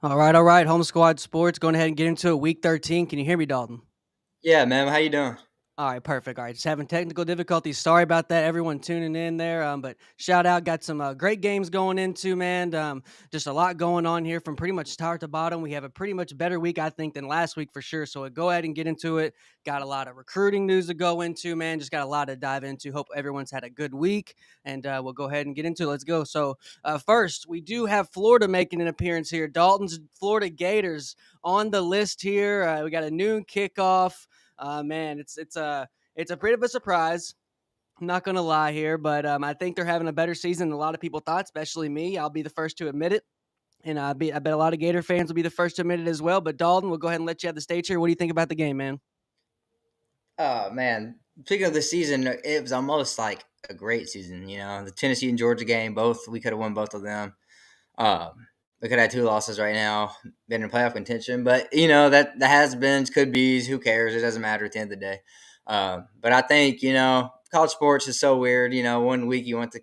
All right. Home Squad Sports. Going ahead and get into it. Week 13. Can you hear me, Dalton? Yeah, man. How you doing? All right, perfect. All right, just having technical difficulties. Sorry about that, everyone tuning in there. But shout out, got some great games going into, man. Just a lot going on here from pretty much top to bottom. We have a pretty much better week, I think, than last week for sure. So go ahead and get into it. Got a lot of recruiting news to go into, man. Just got a lot to dive into. Hope everyone's had a good week, and we'll go ahead and get into it. Let's go. So first, we do have Florida making an appearance here. Dalton's Florida Gators on the list here. We got a noon kickoff. Man, it's a bit of a surprise. I'm not gonna lie here, but I think they're having a better season than a lot of people thought, especially me. I'll be the first to admit it, and I bet a lot of Gator fans will be the first to admit it as well. But Dalton, we'll go ahead and let you have the stage here. What do you think about the game, man? Oh man. Speaking of the season, it was almost like a great season. The Tennessee and Georgia game, both we could have won both of them. We could have had two losses right now, been in playoff contention. But that the has-beens, could be's. Who cares? It doesn't matter at the end of the day. But I think college sports is so weird. One week you want the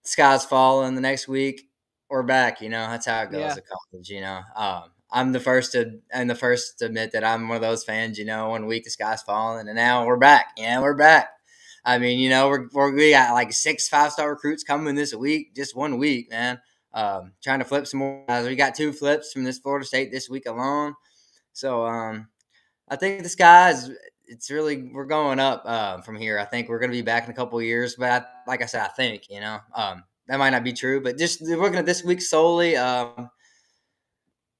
skies falling, the next week we're back. That's how it goes Yeah, at college. I'm the first to admit that I'm one of those fans. One week the sky's falling, and now we're back. Yeah, we're back. I mean, we got like 6 5-star recruits coming this week, just one week, man. Trying to flip some more guys. We got 2 flips from this Florida State this week alone. So I think the skies. It's really we're going up from here. I think we're going to be back in a couple of years, but like I said, I think that might not be true. But just looking at this week solely,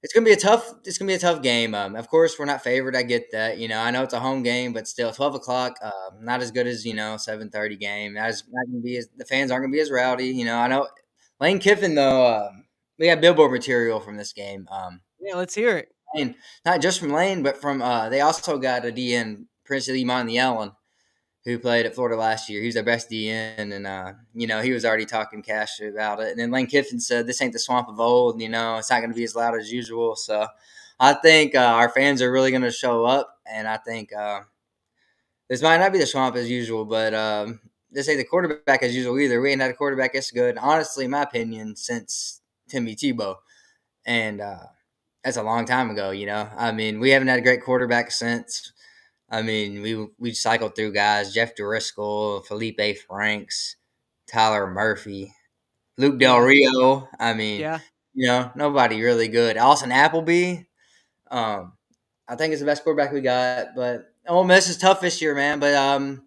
it's gonna be a tough game. Of course, we're not favored. I get that. I know it's a home game, but still, 12 o'clock. Not as good as 7:30 game. Not gonna be as the fans aren't gonna be as rowdy. I know Lane Kiffin though. We got billboard material from this game. yeah. Let's hear it. Lane, not just from Lane, but from they also got a DN, Prince Iman Yellen, who played at Florida last year. He was their best DN, and he was already talking cash about it. And then Lane Kiffin said, "This ain't the swamp of old. It's not going to be as loud as usual." So I think our fans are really going to show up, and I think this might not be the swamp as usual, but this ain't the quarterback as usual either. We ain't had a quarterback this good, honestly, in my opinion, since Timmy Tebow, and that's a long time ago. I mean, we haven't had a great quarterback since. I mean, we cycled through guys: Jeff Driscoll, Felipe Franks, Tyler Murphy, Luke Del Yeah, Rio. I mean, yeah. nobody really good. Austin Appleby. Um, I think it's the best quarterback we got. But Ole Miss is tough this year, man. But I'm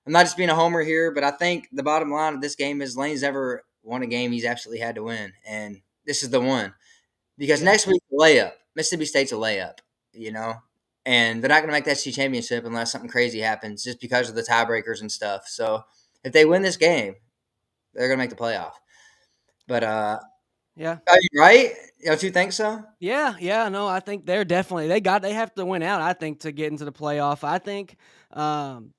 not just being a homer here, but I think the bottom line of this game is Lane's never won a game he's absolutely had to win, and this is the one because Yeah. next week's a layup. Mississippi State's a layup. You know, and they're not going to make that SEC championship unless something crazy happens, just because of the tiebreakers and stuff. So if they win this game, they're going to make the playoff. But Yeah. are you right? Don't you think so? Yeah, no, I think they have to win out, I think, to get into the playoff. I think um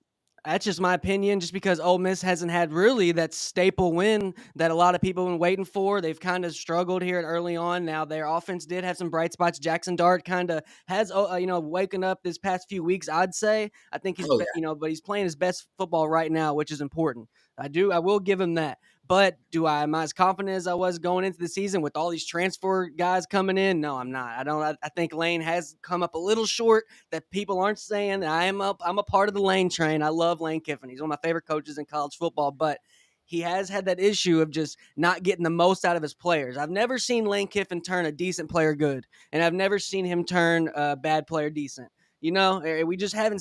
that's just my opinion, just because Ole Miss hasn't had really that staple win that a lot of people have been waiting for. They've kind of struggled here early on. Now their offense did have some bright spots. Jackson Dart kind of has, waking up this past few weeks. I'd say I think Oh yeah. but he's playing his best football right now, which is important. I will give him that. But am I as confident as I was going into the season with all these transfer guys coming in? No, I'm not. I don't. I think Lane has come up a little short. That people aren't saying. I'm a part of the Lane train. I love Lane Kiffin. He's one of my favorite coaches in college football. But he has had that issue of just not getting the most out of his players. I've never seen Lane Kiffin turn a decent player good, and I've never seen him turn a bad player decent. We just we haven't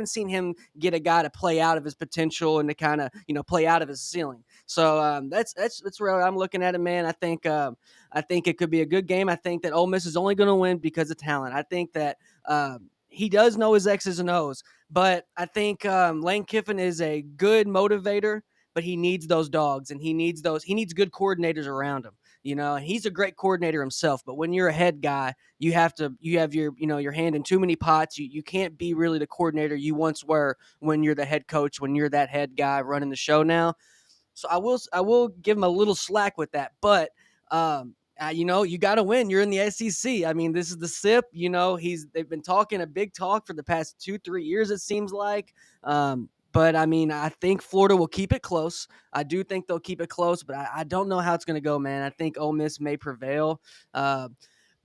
seen him get a guy to play out of his potential and to kind of play out of his ceiling. So that's where I'm looking at it, man. I think it could be a good game. I think that Ole Miss is only going to win because of talent. I think that he does know his X's and O's, but I think Lane Kiffin is a good motivator. But he needs those dogs, and he needs good coordinators around him. And he's a great coordinator himself. But when you're a head guy, you have your hand in too many pots. You can't be really the coordinator you once were when you're the head coach, when you're that head guy running the show now. So I will give him a little slack with that, but you got to win. You're in the SEC. I mean, this is the SIP. They've been talking a big talk for the past 2-3 years. It seems like. But I mean, I think Florida will keep it close. I do think they'll keep it close, but I don't know how it's going to go, man. I think Ole Miss may prevail.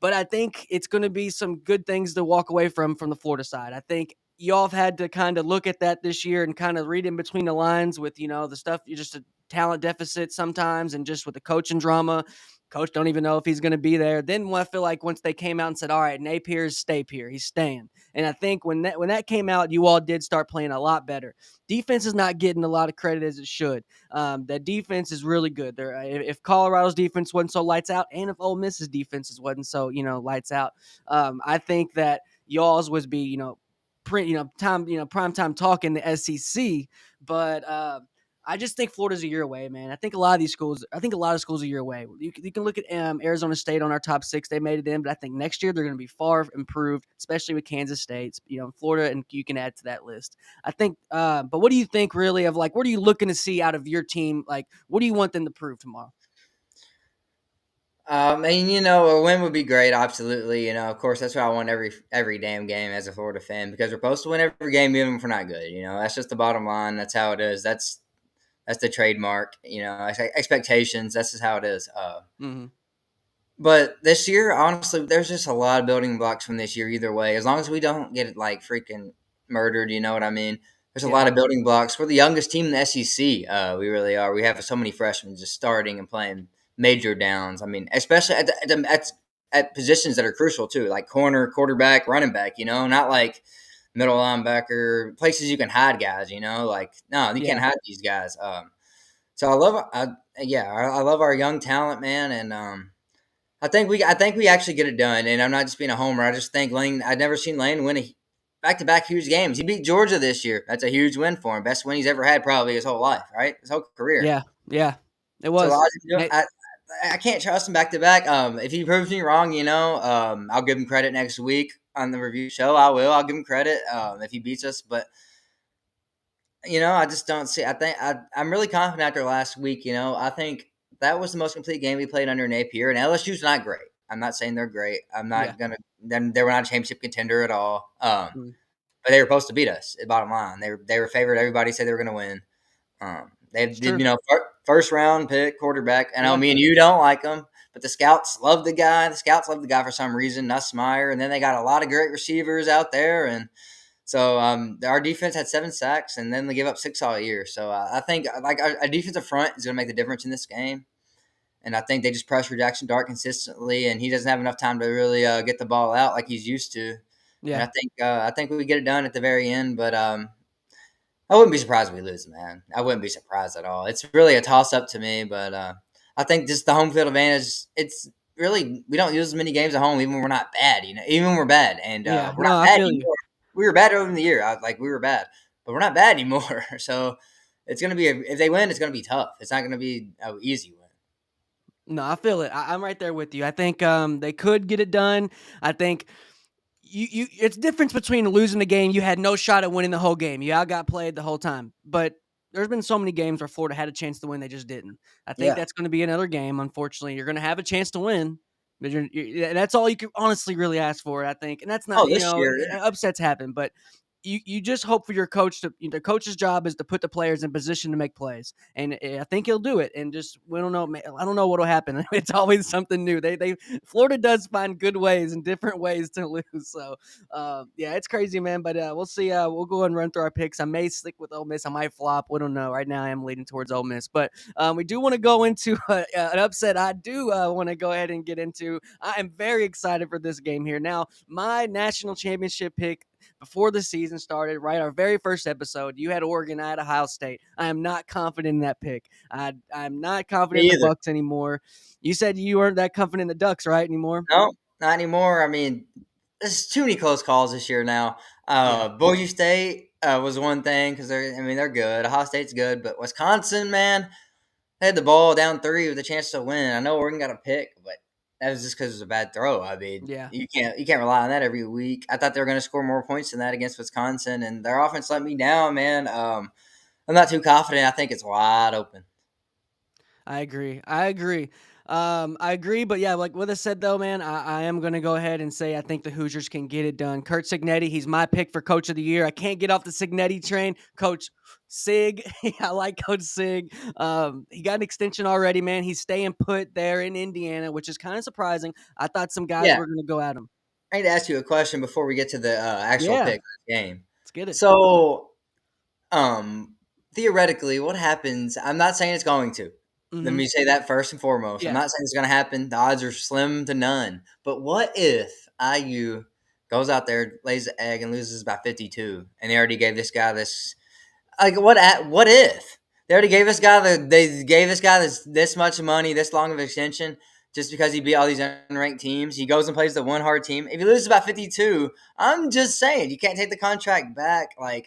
but I think it's going to be some good things to walk away from the Florida side. I think y'all have had to kind of look at that this year and kind of read in between the lines with, the stuff, you just a talent deficit sometimes, and just with the coaching drama. Coach don't even know if he's going to be there. Then I feel like once they came out and said, all right, Napier's stay here, he's staying. And I think when that came out, you all did start playing a lot better. Defense is not getting a lot of credit as it should. That defense is really good. If Colorado's defense wasn't so lights out, and if Ole Miss's defense wasn't so lights out, I think that y'all's would be prime time talk in the SEC. But I just think Florida's a year away, man. I think a lot of schools are a year away. You can look at Arizona State on our top 6; they made it in, but I think next year they're going to be far improved, especially with Kansas State, Florida, and you can add to that list. I think. But what do you think, really, of like what are you looking to see out of your team? Like, what do you want them to prove tomorrow? And a win would be great. Absolutely, of course, that's why I want every damn game as a Florida fan, because we're supposed to win every game, even if we're not good. That's just the bottom line. That's how it is. That's the trademark. Expectations. That's just how it is. Mm-hmm. But this year, honestly, there's just a lot of building blocks from this year. Either way, as long as we don't get like freaking murdered, you know what I mean. There's a lot of building blocks. We're the youngest team in the SEC. We really are. We have so many freshmen just starting and playing major downs. I mean, especially at positions that are crucial too, like corner, quarterback, running back. Not like middle linebacker, places you can hide guys. Like no, you can't hide these guys. So I love our young talent, man, and I think we actually get it done. And I'm not just being a homer. I just think Lane. I've never seen Lane win a back-to-back huge games. He beat Georgia this year. That's a huge win for him. Best win he's ever had probably his whole life, right? His whole career. Yeah, it was. So I can't trust him back-to-back. If he proves me wrong, I'll give him credit next week on the review show. I will. I'll give him credit if he beats us. But, I just don't see – I'm really confident after last week. I think that was the most complete game we played under Napier. And LSU's not great. I'm not saying they're great. I'm not going to – they were not a championship contender at all. But they were supposed to beat us. Bottom line, they were favored. Everybody said they were going to win. They did, first round pick quarterback. I know me and you don't like him, but the scouts love the guy. The scouts love the guy for some reason. Nussmeier, and then they got a lot of great receivers out there, and so our defense had 7 sacks, and then they gave up 6 all year. So I think like our defensive front is going to make the difference in this game. And I think they just pressure Jackson Dart consistently, and he doesn't have enough time to really get the ball out like he's used to. Yeah. And I think we get it done at the very end, but I wouldn't be surprised if we lose, man. I wouldn't be surprised at all. It's really a toss-up to me, but I think just the home field advantage, it's really – we don't use as many games at home even when we're not bad, Even when we're bad. And we're not bad anymore. We were bad early in the year. We were bad. But we're not bad anymore. So it's going to be – if they win, it's going to be tough. It's not going to be an easy win. No, I feel it. I'm right there with you. I think they could get it done. I think it's difference between losing the game. You had no shot at winning the whole game. You got played the whole time. But there's been so many games where Florida had a chance to win, they just didn't. I think that's going to be another game. Unfortunately, you're going to have a chance to win, but that's all you can honestly really ask for. I think, and that's not upsets happen, but. You just hope for your coach to the coach's job is to put the players in position to make plays, and I think he'll do it. And just we don't know. I don't know what'll happen. It's always something new. Florida does find good ways and different ways to lose. So it's crazy, man. But we'll see. We'll go and run through our picks. I may stick with Ole Miss. I might flop. We don't know. Right now, I am leaning towards Ole Miss, but we do want to go into an upset. I do want to go ahead and get into. I am very excited for this game here. Now, my national championship pick. Before the season started, right, our very first episode, you had Oregon, I had Ohio State. I am not confident in that pick. I'm not confident in the Bucks anymore. You said you weren't that confident in the Ducks, right, anymore? No, not anymore. I mean, there's too many close calls this year now. Boise State was one thing because they're good. Ohio State's good, but Wisconsin, man, they had the ball down 3 with a chance to win. I know Oregon got a pick, but that was just because it was a bad throw. I mean, you can't rely on that every week. I thought they were going to score more points than that against Wisconsin, and their offense let me down, man. I'm not too confident. I think it's wide open. I agree. I agree, but yeah, like what I said though, man, I am going to go ahead and say I think the Hoosiers can get it done. Kurt Signetti, he's my pick for Coach of the Year. I can't get off the Signetti train. Coach Sig, I like Coach Sig. He got an extension already, man. He's staying put there in Indiana, which is kind of surprising. I thought some guys Yeah, were going to go at him. I need to ask you a question before we get to the actual Yeah, pick of the game. let's get it. So, um, theoretically, what happens? I'm not saying it's going to. Let Hmm. me say that first and foremost. I'm Yeah, not saying it's going to happen. The odds are slim to none. But what if IU goes out there, lays the egg, and loses by 52, and they already gave this guy this? Like what if they already gave this guy this much money, this long of an extension, just because he beat all these unranked teams? He goes and plays the one hard team. If he loses by 52, I'm just saying you can't take the contract back. Like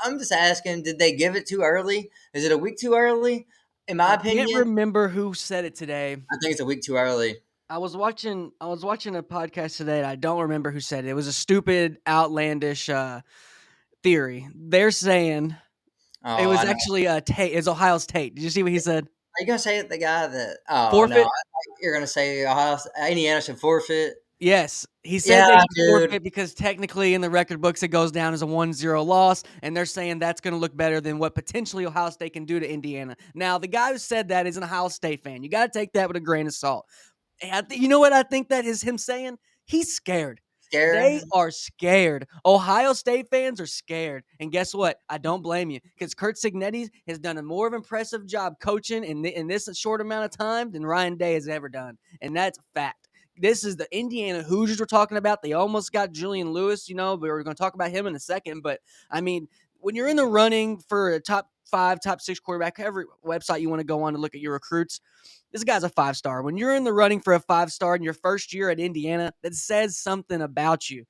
I'm just asking, did they give it too early? Is it a week too early? In my I can't opinion, remember who said it today. I think it's a week too early. I was watching a podcast today and I don't remember who said it. It was a stupid, outlandish theory. They're saying it Oh, was I know. actually Tate. It's Ohio's Tate. Did you see what he said? Are you gonna say the guy that? Oh no, Forfeit? you're gonna say Indiana should forfeit. Yes. He said they Yeah, should dude. forfeit because technically in the record books it goes down as a 1-0 loss, and they're saying that's going to look better than what potentially Ohio State can do to Indiana. Now, the guy who said that is an Ohio State fan. You got to take that with a grain of salt. You know what I think that is him saying? He's scared. Scared. They are scared. Ohio State fans are scared. And guess what? I don't blame you because Kurt Signetti has done a more of an impressive job coaching in this short amount of time than Ryan Day has ever done. And that's a fact. This is the Indiana Hoosiers we're talking about. They almost got Julian Lewis, we're going to talk about him in a second. But, I mean, when you're in the running for a top 5, top 6 quarterback, every website you want to go on to look at your recruits, this guy's a 5-star. When you're in the running for a 5-star in your first year at Indiana, that says something about you.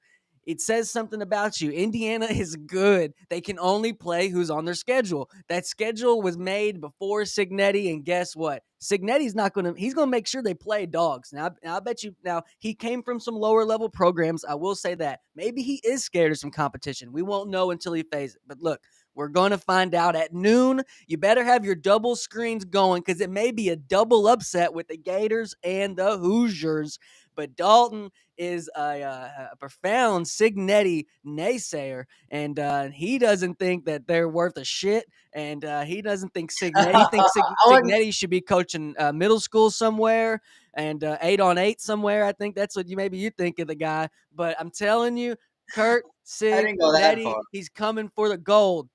It says something about you. Indiana is good. They can only play who's on their schedule. That schedule was made before Signetti, and guess what? Signetti's not going to, he's going to make sure they play dogs. Now, I bet you, now, he came from some lower level programs. I will say that. Maybe he is scared of some competition. We won't know until he faces it. But look, we're going to find out at noon. You better have your double screens going because it may be a double upset with the Gators and the Hoosiers. But Dalton is a profound Signetti naysayer, and he doesn't think that they're worth a shit. And he doesn't think Signetti. He thinks I wouldn't. Signetti should be coaching middle school somewhere and 8-on-8 somewhere. I think that's what you think of the guy. But I'm telling you, Kurt I didn't go that Signetti, far. he's coming for the gold.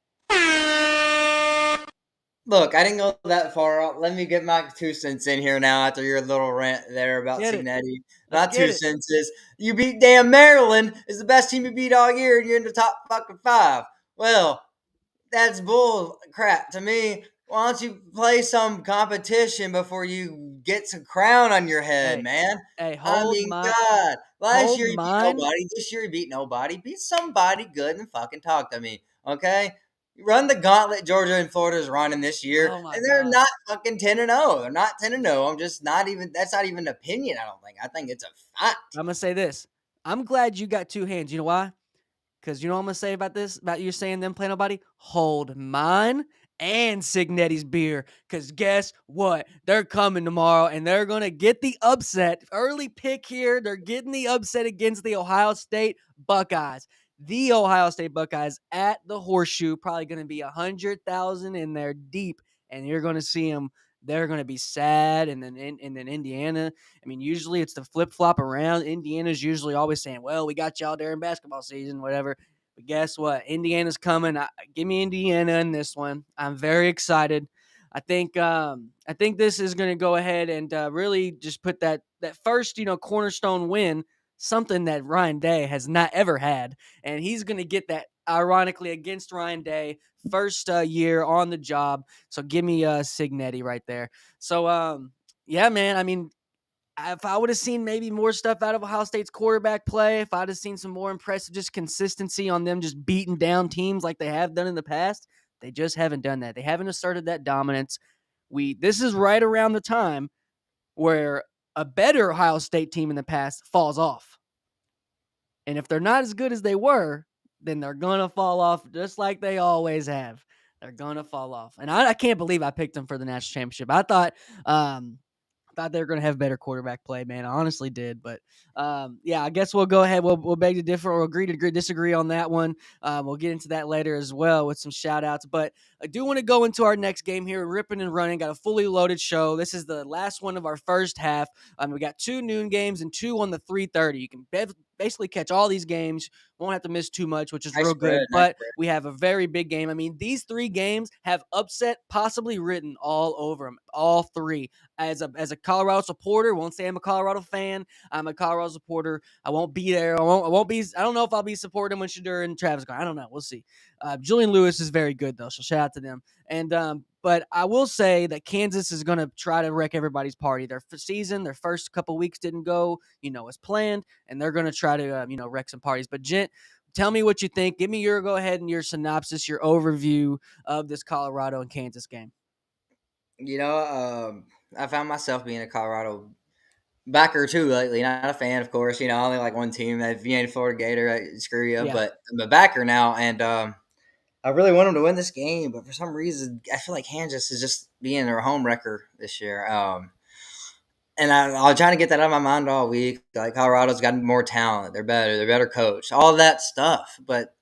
Look, I didn't go that far. Let me get my 2 cents in here now after your little rant there about Get it. Signetti. Let's My get two it. cents is you beat damn Maryland is the best team you beat all year, and you're in the top fucking 5. Well, that's bull crap to me. Why don't you play some competition before you get some crown on your head, Hey, man? hey, I mean, God. Last hold year you beat mine. nobody. This year you beat nobody. Beat somebody good and fucking talk to me, okay? Run the gauntlet Georgia and Florida is running this year, Oh my and they're God. not fucking 10-0. They're not 10-0. I'm just not even. That's not even an opinion. I don't think. I think it's a fact. I'm gonna say this. I'm glad you got 2 hands. You know why? Because you know what I'm gonna say about this, about you saying them play nobody? Hold mine and Signetti's beer. Because guess what? They're coming tomorrow and they're gonna get the upset. Early pick here. They're getting the upset against the Ohio State Buckeyes. The Ohio State Buckeyes at the Horseshoe, probably gonna be 100,000 in there deep, and you're gonna see them. They're gonna be sad, and then Indiana. I mean, usually it's the flip flop around. Indiana's usually always saying, "Well, we got y'all during basketball season, whatever." But guess what? Indiana's coming. Give me Indiana in this one. I'm very excited. I think this is going to go ahead and really just put that first cornerstone win, something that Ryan Day has not ever had, and he's going to get that ironically against Ryan Day, first year on the job. So give me Signetti right there. So yeah, man. I mean, if I would have seen maybe more stuff out of Ohio State's quarterback play, if I'd have seen some more impressive just consistency on them just beating down teams like they have done in the past, they just haven't done that. They haven't asserted that dominance. This is right around the time where a better Ohio State team in the past falls off. And if they're not as good as they were, then they're going to fall off just like they always have. They're gonna fall off, and I can't believe I picked them for the national championship. I thought they were going to have better quarterback play, man. I honestly did. But, yeah, I guess we'll go ahead. We'll beg to differ or agree to disagree on that one. We'll get into that later as well with some shout-outs. But I do want to go into our next game here, ripping and running. Got a fully loaded show. This is the last one of our first half. We got 2 noon games and 2 on the 3:30. You can basically catch all these games. Won't have to miss too much, which is Nice real spread, good. nice But spread. we have a very big game. I mean, these 3 games have upset possibly written all over them, all 3. As a Colorado supporter, won't say I'm a Colorado fan. I'm a Colorado supporter. I won't be there. I won't be. I don't know if I'll be supporting when Shadur and Travis go. I don't know. We'll see. Julian Lewis is very good though, so shout out to them. And but I will say that Kansas is going to try to wreck everybody's party. Their season, their first couple weeks didn't go, as planned, and they're going to try to wreck some parties. But Gent, tell me what you think. Give me your go ahead and your synopsis, your overview of this Colorado and Kansas game. I found myself being a Colorado backer too lately. Not a fan, of course. I only like one team. If you ain't a Florida Gator, screw you. Yeah. But I'm a backer now, and I really want them to win this game. But for some reason, I feel like Kansas is just being their home wrecker this year. And I was trying to get that out of my mind all week. Like Colorado's got more talent. They're better coached. All that stuff. But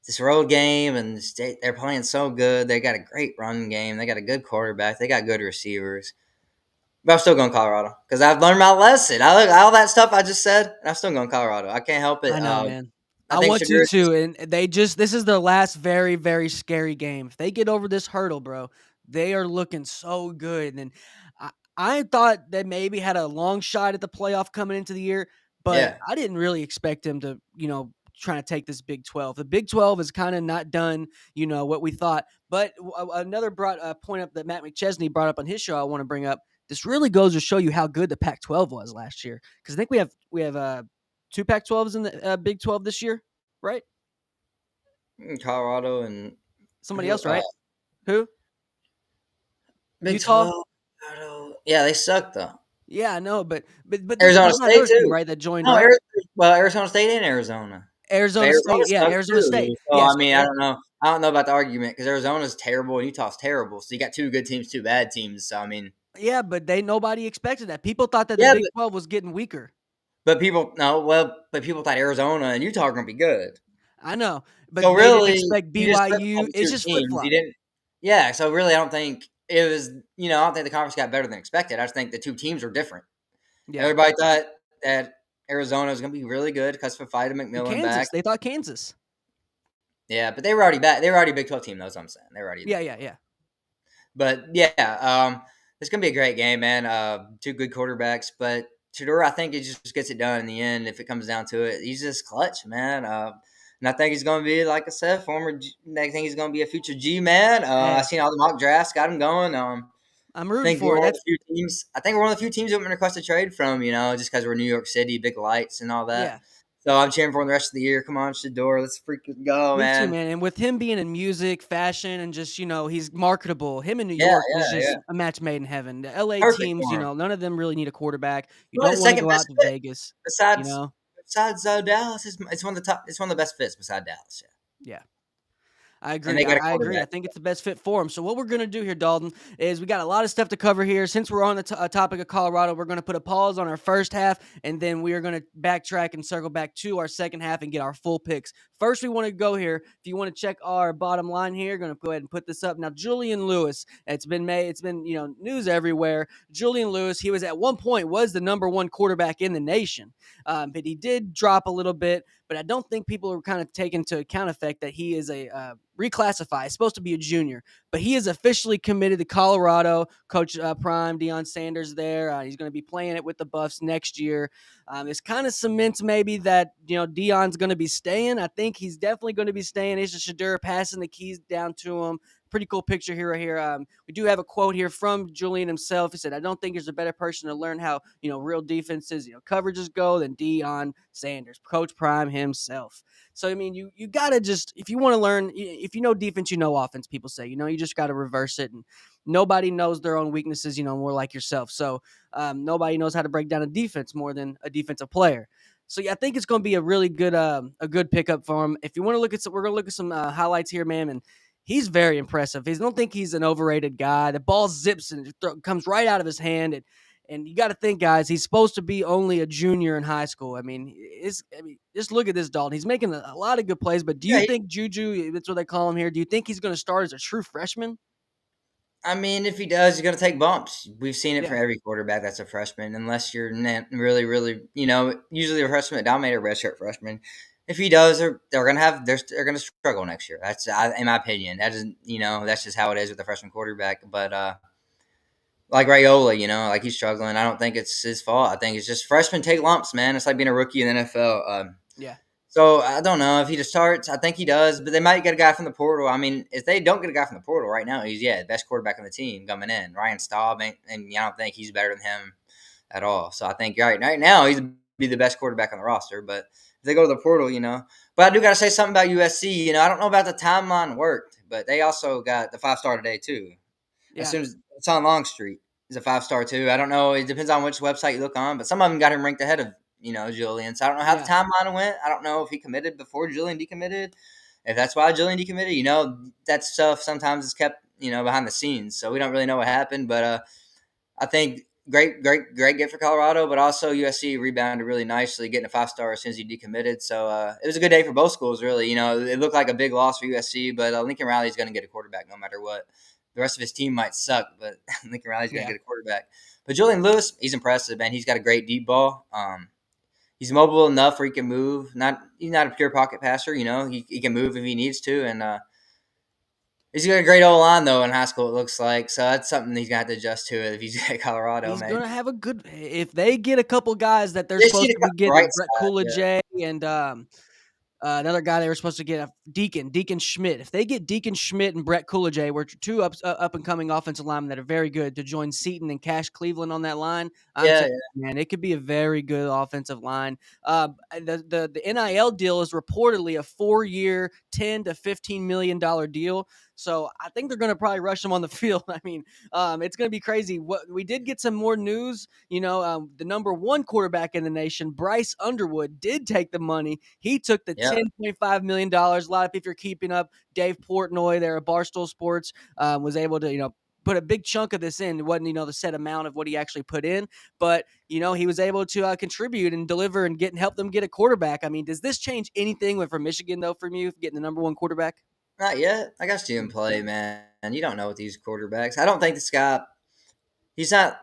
this road game and the state, they're playing so good. They got a great run game. They got a good quarterback. They got good receivers. But I'm still going Colorado because I've learned my lesson. I look all that stuff I just said, and I'm still going Colorado. I can't help it. I know, man. I I think want to Shadur. too, and this is their last very, very scary game. If they get over this hurdle, bro, they are looking so good. And I thought they maybe had a long shot at the playoff coming into the year, but Yeah, I didn't really expect them to, trying to take this Big 12. The Big 12 is kind of not done, what we thought. But another point up that Matt McChesney brought up on his show, I want to bring up. This really goes to show you how good the Pac-12 was last year, because I think we have 2 Pac-12s in the Big 12 this year, right? Colorado and Somebody else, right? Who? Big Utah? 12. Colorado. Yeah, they suck though. Yeah, I know, but there's Arizona another State team, too. right, that joined No, up. Arizona State and Arizona. But Arizona Arizona State, yeah, sucks Arizona State. too. So Yeah, I so mean, I don't know. I don't know about the argument because Arizona's terrible and Utah's terrible. So you got 2 good teams, 2 bad teams. So I mean, yeah, but nobody expected that. People thought that the yeah, Big 12 was getting weaker. but people thought Arizona and Utah are going to be good. I know, So but they didn't really, expect you just flip BYU. flop the It's 2 just teams. You flip-flop. didn't. Yeah. So really, I don't think it was. I don't think the conference got better than expected. I just think the 2 teams were different. Yeah. Everybody thought that Arizona was going to be really good because of Fida And McMillan back. Kansas, they thought Kansas. Yeah, but they were already back. They were already a Big 12 team. That's what I'm saying. They were already. Yeah. But yeah, it's gonna be a great game, man. 2 good quarterbacks, but Shadur, I think he just gets it done in the end. If it comes down to it, he's just clutch, man. And I think he's gonna be, like I said, I think he's gonna be a future G man. I Hey, seen all the mock drafts, got him going. I'm I rooting think for we're it. one of the few teams. I think we're one of the few teams that have been requested trade from. Just because we're New York City, big lights and all that. Yeah. So I'm cheering for him the rest of the year. Come on, Shador, let's freaking go, Me too, man. man. And with him being in music, fashion, and just, he's marketable. Him in New Yeah, York was yeah, just yeah. a match made in heaven. The LA Perfect teams, for him. none of them really need a quarterback. You Well, the don't want to second go best out to fit Vegas, you besides know? Dallas. It's one of the top. It's one of the best fits beside Dallas. Yeah. Yeah. I And agree. they got a I agree. I quarterback. think it's the best fit for him. So what we're going to do here, Dalton, is we got a lot of stuff to cover here. Since we're on the topic of Colorado, we're going to put a pause on our first half, and then we are going to backtrack and circle back to our second half and get our full picks. First, we want to go here. If you want to check our bottom line here, going to go ahead and put this up. Now, Julian Lewis, it's been news everywhere. Julian Lewis, he was at one point was the number 1 quarterback in the nation, but he did drop a little bit. But I don't think people are kind of taking into account the fact that he is a reclassified. He's supposed to be a junior, but he is officially committed to Colorado. Coach Prime, Deion Sanders there. He's going to be playing it with the Buffs next year. This kind of cements maybe that, Deion's going to be staying. I think he's definitely going to be staying. It's just Shadur passing the keys down to him. Pretty cool picture here right here. We do have a quote here from Julian himself. He said, "I don't think there's a better person to learn how, real defenses, coverages go than Deion Sanders, Coach Prime himself." So, I mean, you got to just, if you want to learn, if you know defense, you know offense, people say, you just got to reverse it. And nobody knows their own weaknesses, more like yourself. So nobody knows how to break down a defense more than a defensive player. So, yeah, I think it's going to be a really good pickup for him. If you want to look at we're going to look at some highlights here, man. And he's very impressive. I don't think he's an overrated guy. The ball zips and comes right out of his hand. And you got to think, guys, he's supposed to be only a junior in high school. I mean, just look at this Dalton. He's making a lot of good plays, but do you Yeah, think Juju, that's what they call him here, do you think he's going to start as a true freshman? I mean, if he does, he's going to take bumps. We've seen it Yeah. from every quarterback that's a freshman, unless you're really, really, usually a freshman that dominate a redshirt freshman. If he does, they're going to they're going to struggle next year. That's in my opinion. That is, that's just how it is with the freshman quarterback. But like Raiola, like he's struggling. I don't think it's his fault. I think it's just freshmen take lumps, man. It's like being a rookie in the NFL. Yeah. So I don't know if he just starts. I think he does, but they might get a guy from the portal. I mean, if they don't get a guy from the portal right now, he's the best quarterback on the team coming in. Ryan Staub, and I don't think he's better than him at all. So I think right now he's be the best quarterback on the roster. But if they go to the portal, But I do got to say something about USC. I don't know about the timeline worked, but they also got the 5-star today too. As Yeah. soon as it's on Longstreet, is a 5-star too. I don't know. It depends on which website you look on, but some of them got him ranked ahead of Julian. So I don't know how the timeline went. I don't know if he committed before Julian decommitted. If that's why Julian decommitted, that stuff sometimes is kept behind the scenes. So we don't really know what happened. But I think great get for Colorado, but also USC rebounded really nicely, getting a 5-star as soon as he decommitted. So it was a good day for both schools, really. It looked like a big loss for USC, but Lincoln Riley's going to get a quarterback no matter what. The rest of his team might suck, but Lincoln Riley's going to get a quarterback. But Julian Lewis, he's impressive, man. He's got a great deep ball. He's mobile enough where he can move. He's not a pure pocket passer, He can move if he needs to, and he's got a great O-line though in high school. It looks like so that's something he's got to adjust to if he's at Colorado. He's Man, gonna have a good if they get a couple guys that they're they see supposed the to be right getting, Brett side. Coolidge and another guy they were supposed to get, Deacon Schmidt. If they get Deacon Schmidt and Brett Coolidge, we're two up and coming offensive linemen that are very good to join Seton and Cash Cleveland on that line. I'm Yeah, telling you, man, it could be a very good offensive line. The NIL deal is reportedly a 4-year, $10 to $15 million deal. So I think they're going to probably rush him on the field. I mean, it's going to be crazy. What we did get some more news. The number one quarterback in the nation, Bryce Underwood, did take the money. He took the $10.5 million. A lot of people are keeping up. Dave Portnoy there at Barstool Sports was able to, put a big chunk of this in. It wasn't, the set amount of what he actually put in, but, he was able to contribute and deliver and help them get a quarterback. I mean, does this change anything for Michigan, though, from you getting the number one quarterback? not yet. I got to see him play, man. You don't know with these quarterbacks. I don't think this guy. He's not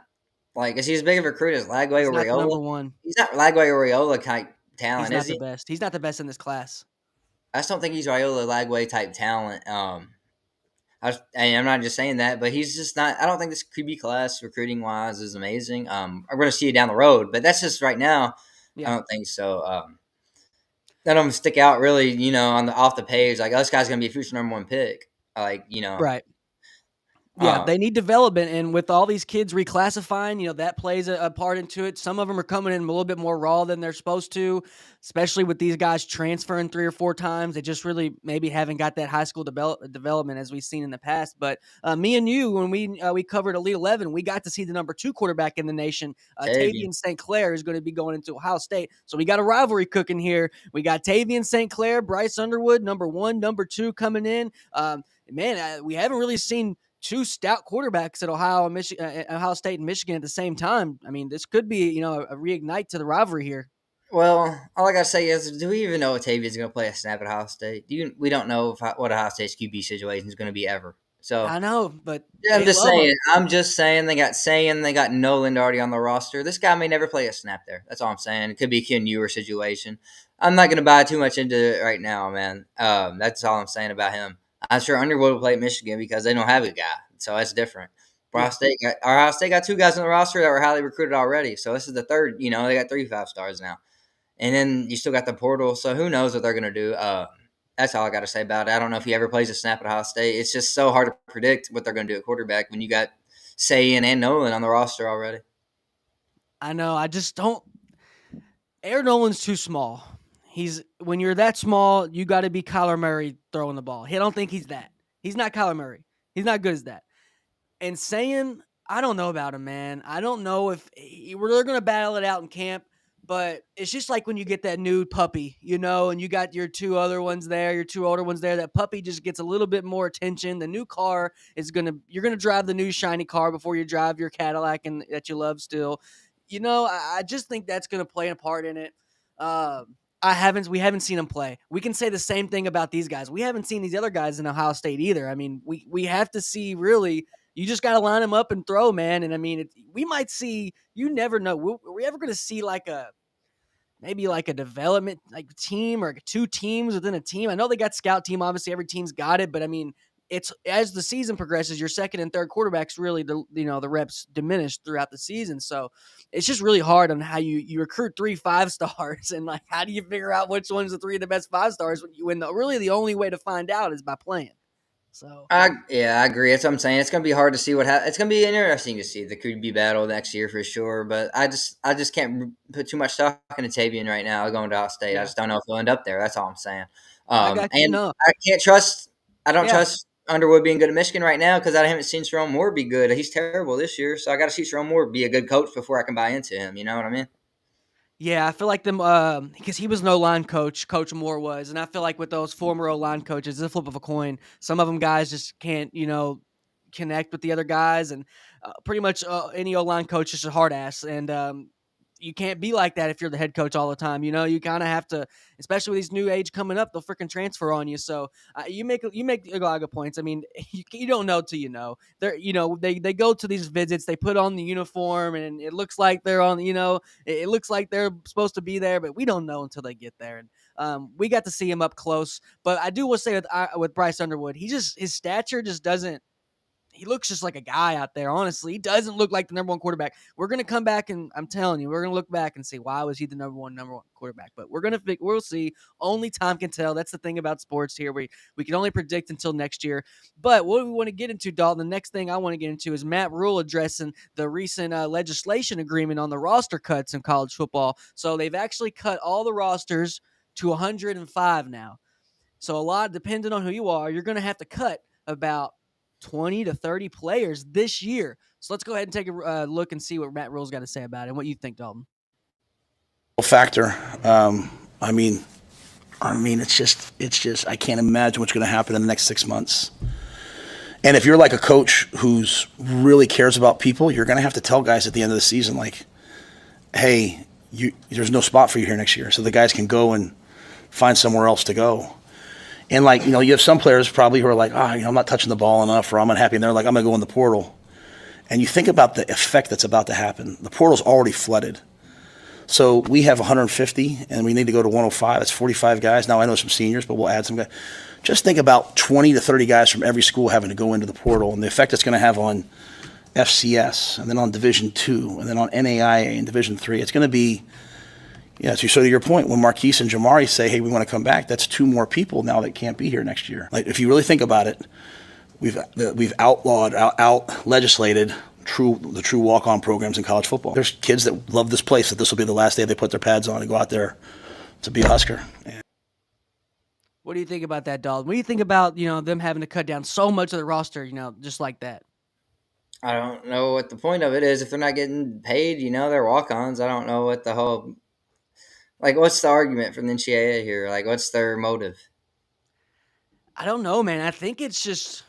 is he as big of a recruit as Lagway He's or not the Raiola? number one. He's not Lagway or Raiola type He's talent, not is the he? best. He's not the best in this class. I just don't think he's Raiola Lagway type talent. I'm not just saying that, but he's just not. I don't think this QB class recruiting wise is amazing. We're going to see it down the road, but that's just right now. Yeah. I don't think so. None of them stick out really, on the off the page. Like, oh, this guy's going to be a future number one pick. Right. Yeah, they need development, and with all these kids reclassifying, that plays a part into it. Some of them are coming in a little bit more raw than they're supposed to, especially with these guys transferring 3 or 4 times. They just really maybe haven't got that high school development as we've seen in the past. But me and you, when we covered Elite 11, we got to see the number 2 quarterback in the nation, Tavian St. Clair, is going to be going into Ohio State. So we got a rivalry cooking here. We got Tavian St. Clair, Bryce Underwood, number 1, number 2 coming in. We haven't really seen 2 stout quarterbacks at Ohio State and Michigan at the same time. I mean, this could be, a reignite to the rivalry here. Well, all I gotta say is, do we even know if Tavian's going to play a snap at Ohio State? We don't know what Ohio State's QB situation is going to be ever. So I know, but yeah, I'm just saying they got Noland already on the roster. This guy may never play a snap there. That's all I'm saying. It could be a Ken Ewer situation. I'm not going to buy too much into it right now, man. That's all I'm saying about him. I'm sure Underwood will play at Michigan because they don't have a guy, so that's different. Ohio State got 2 guys on the roster that were highly recruited already, so this is the third. They got 3 5-stars now, and then you still got the portal. So who knows what they're going to do? That's all I got to say about it. I don't know if he ever plays a snap at Ohio State. It's just so hard to predict what they're going to do at quarterback when you got Sayin and Nolan on the roster already. I know. I just don't. Aaron Nolan's too small. When you're that small, you got to be Kyler Murray throwing the ball. I don't think he's that. He's not Kyler Murray. He's not good as that. And saying, I don't know about him, man. I don't know if they're going to battle it out in camp. But it's just like when you get that new puppy, and you got your two other ones there, your two older ones there. That puppy just gets a little bit more attention. The new car you're gonna drive the new shiny car before you drive your Cadillac and that you love still. I just think that's gonna play a part in it. We haven't seen them play. We can say the same thing about these guys. We haven't seen these other guys in Ohio State either. I mean, we have to see really. You just got to line them up and throw, man. And I mean, we might see. You never know. Are we ever going to see maybe like a development like team or two teams within a team? I know they got scout team. Obviously, every team's got it, but I mean, it's as the season progresses, your second and third quarterbacks really the reps diminish throughout the season. So it's just really hard on how you recruit 3 5-stars and like how do you figure out which one's the 3 of the best 5-stars when really the only way to find out is by playing. So I agree. That's what I'm saying. It's going to be hard to see what happens. It's going to be interesting to see the QB battle next year for sure. But I just can't put too much stock into Tavian right now going to Ohio State. yeah, I just don't know if he'll end up there. That's all I'm saying. I got you. And No, I can't trust. I don't yeah. trust Underwood being good at Michigan right now because I haven't seen Sharon Moore be good. He's terrible this year, so I got to see Sharon Moore be a good coach before I can buy into him. You know what I mean? Yeah, I feel like them because he was no line coach. Coach Moore was, and I feel like with those former O line coaches, it's a flip of a coin. Some of them guys just can't, connect with the other guys, and pretty much any O line coach is a hard ass, and you can't be like that if you're the head coach all the time. You kind of have to, especially with these new age coming up, they'll freaking transfer on you. So you make a lot of good points. I mean, you don't know till you know. They go to these visits, they put on the uniform, and it looks like they're on. It looks like they're supposed to be there, but we don't know until they get there. And we got to see him up close. But I do want to say with Bryce Underwood, his stature just doesn't. He looks just like a guy out there, honestly. He doesn't look like the number one quarterback. We're going to come back, and I'm telling you, we're going to look back and see why was he the number one quarterback. But we'll see. Only time can tell. That's the thing about sports here. We can only predict until next year. But what we want to get into, Dalton, the next thing I want to get into is Matt Rule addressing the recent legislation agreement on the roster cuts in college football. So they've actually cut all the rosters to 105 now. So a lot, depending on who you are, you're going to have to cut about 20 to 30 players this year. So let's go ahead and take a look and see what Matt Rule's got to say about it and what you think, Dalton. Factor. I mean, it's just I can't imagine what's going to happen in the next 6 months. And if you're like a coach who's really cares about people, you're going to have to tell guys at the end of the season, like, hey, there's no spot for you here next year. So the guys can go and find somewhere else to go. And you have some players probably who are like, I'm not touching the ball enough, or I'm unhappy. And they're like, I'm going to go in the portal. And you think about the effect that's about to happen. The portal's already flooded. So we have 150, and we need to go to 105. That's 45 guys. Now I know some seniors, but we'll add some guys. Just think about 20 to 30 guys from every school having to go into the portal, and the effect it's going to have on FCS, and then on Division II, and then on NAIA and Division III. It's going to be, so to your point, when Marquise and Jamari say, hey, we want to come back, that's 2 more people now that can't be here next year. Like, if you really think about it, we've outlawed, out-legislated the true walk-on programs in college football. There's kids that love this place, that this will be the last day they put their pads on and go out there to be a Husker. What do you think about that, Dalton? What do you think about, them having to cut down so much of the roster, just like that? I don't know what the point of it is if they're not getting paid. They're walk-ons. I don't know what the whole what's the argument from the NCAA here? What's their motive? I don't know, man. I think it's just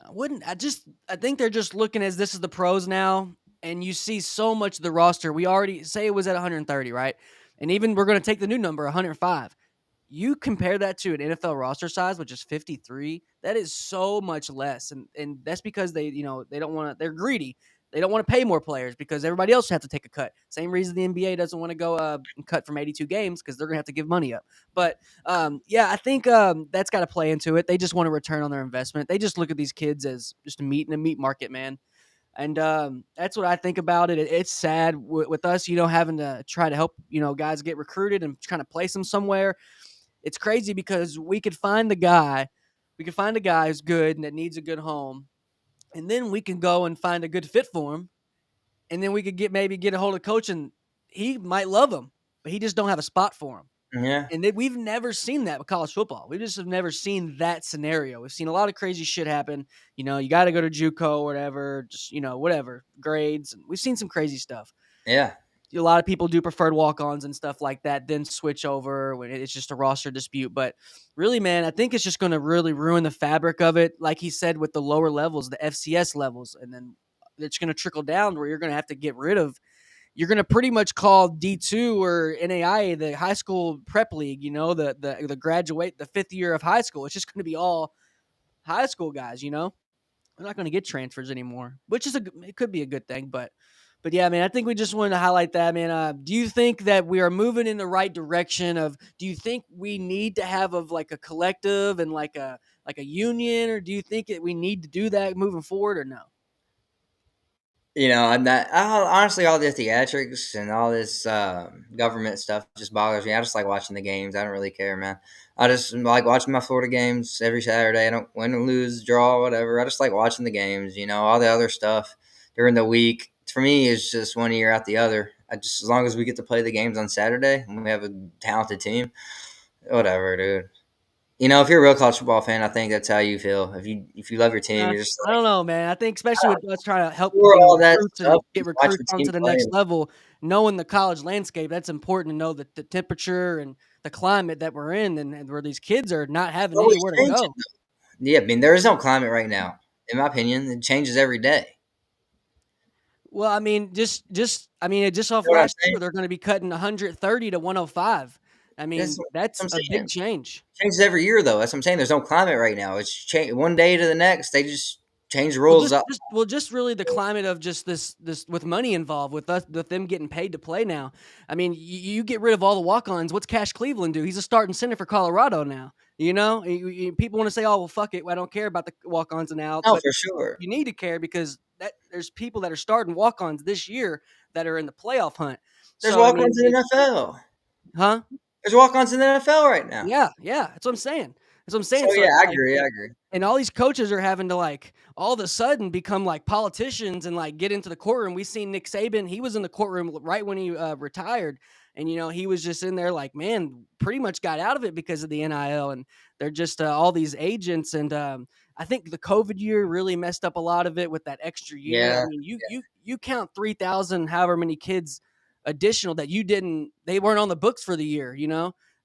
I think they're just looking as this is the pros now, and you see so much of the roster. We already say it was at 130, right? And even we're going to take the new number, 105. You compare that to an NFL roster size, which is 53. That is so much less, and that's because they don't want to. They're greedy. They don't want to pay more players because everybody else has to take a cut. Same reason the NBA doesn't want to go and cut from 82 games because they're going to have to give money up. But, I think that's got to play into it. They just want to return on their investment. They just look at these kids as just a meat market, man. And that's what I think about it. It's sad with us, having to try to help, guys get recruited and trying to place them somewhere. It's crazy because we could find the guy. We could find a guy who's good and that needs a good home. And then we can go and find a good fit for him. And then we could get a hold of coach, and he might love him, but he just don't have a spot for him. Yeah. And we've never seen that with college football. We just have never seen that scenario. We've seen a lot of crazy shit happen. You got to go to JUCO or whatever, just, whatever, grades. And we've seen some crazy stuff. Yeah. a lot of people do preferred walk-ons and stuff like that, then switch over when it's just a roster dispute. But really, man, I think it's just going to really ruin the fabric of it. Like he said, with the lower levels, the FCS levels, and then it's going to trickle down where you're going to have to get rid of. You're going to pretty much call D2 or NAIA the high school prep league. The graduate, the 5th year of high school. It's just going to be all high school guys. We're not going to get transfers anymore, which is it could be a good thing, but yeah, man, I think we just wanted to highlight that, man. Do you think that we are moving in the right direction do you think we need to have like a collective and like a union, or do you think we need to do that moving forward, or no? I'm not. Honestly, all the theatrics and all this government stuff just bothers me. I just like watching the games. I don't really care, man. I just like watching my Florida games every Saturday. I don't win or lose, draw, whatever. I just like watching the games. All the other stuff during the week for me is just one year out the other. As long as we get to play the games on Saturday and we have a talented team, whatever, dude. If you're a real college football fan, I think that's how you feel. If you love your team, you're just I don't know, man. I think especially with us trying to help all that recruits and stuff. get Watch recruits the team onto the play. next level, knowing the college landscape, that's important to know the temperature and the climate that we're in, and where these kids are not having Always anywhere to changing, go. though. Yeah, I mean, there is no climate right now. In my opinion, it changes every day. Well, I mean, just off You know what I'm last saying? year, they're going to be cutting 130 to 105. I mean, That's that's what a I'm saying. big change. It changes every year, though. That's what I'm saying. There's no climate right now. It's one day to the next. They just change the Well, rules up. just really the climate of just this with money involved, with them getting paid to play now. I mean, you get rid of all the walk-ons. What's Cash Cleveland do? He's a starting center for Colorado now. People want to say, "Oh, well, fuck it, I don't care about the walk-ons now," No, but for sure. you need to care because there's people that are starting walk-ons this year that are in the playoff hunt. There's So I mean, walk-ons in the NFL. huh? There's walk-ons in the NFL right now. Yeah, that's what I'm saying. That's what I'm saying. So So yeah, it's I like, agree. I agree. and all these coaches are having to like all of a sudden become like politicians and like get into the courtroom. We seen Nick Saban; he was in the courtroom right when he retired, and he was just in there like, man, pretty much got out of it because of the NIL, and they're just all these agents. And I think the COVID year really messed up a lot of it with that extra year. I Yeah. mean, you count 3,000, however many kids additional that they weren't on the books for the year.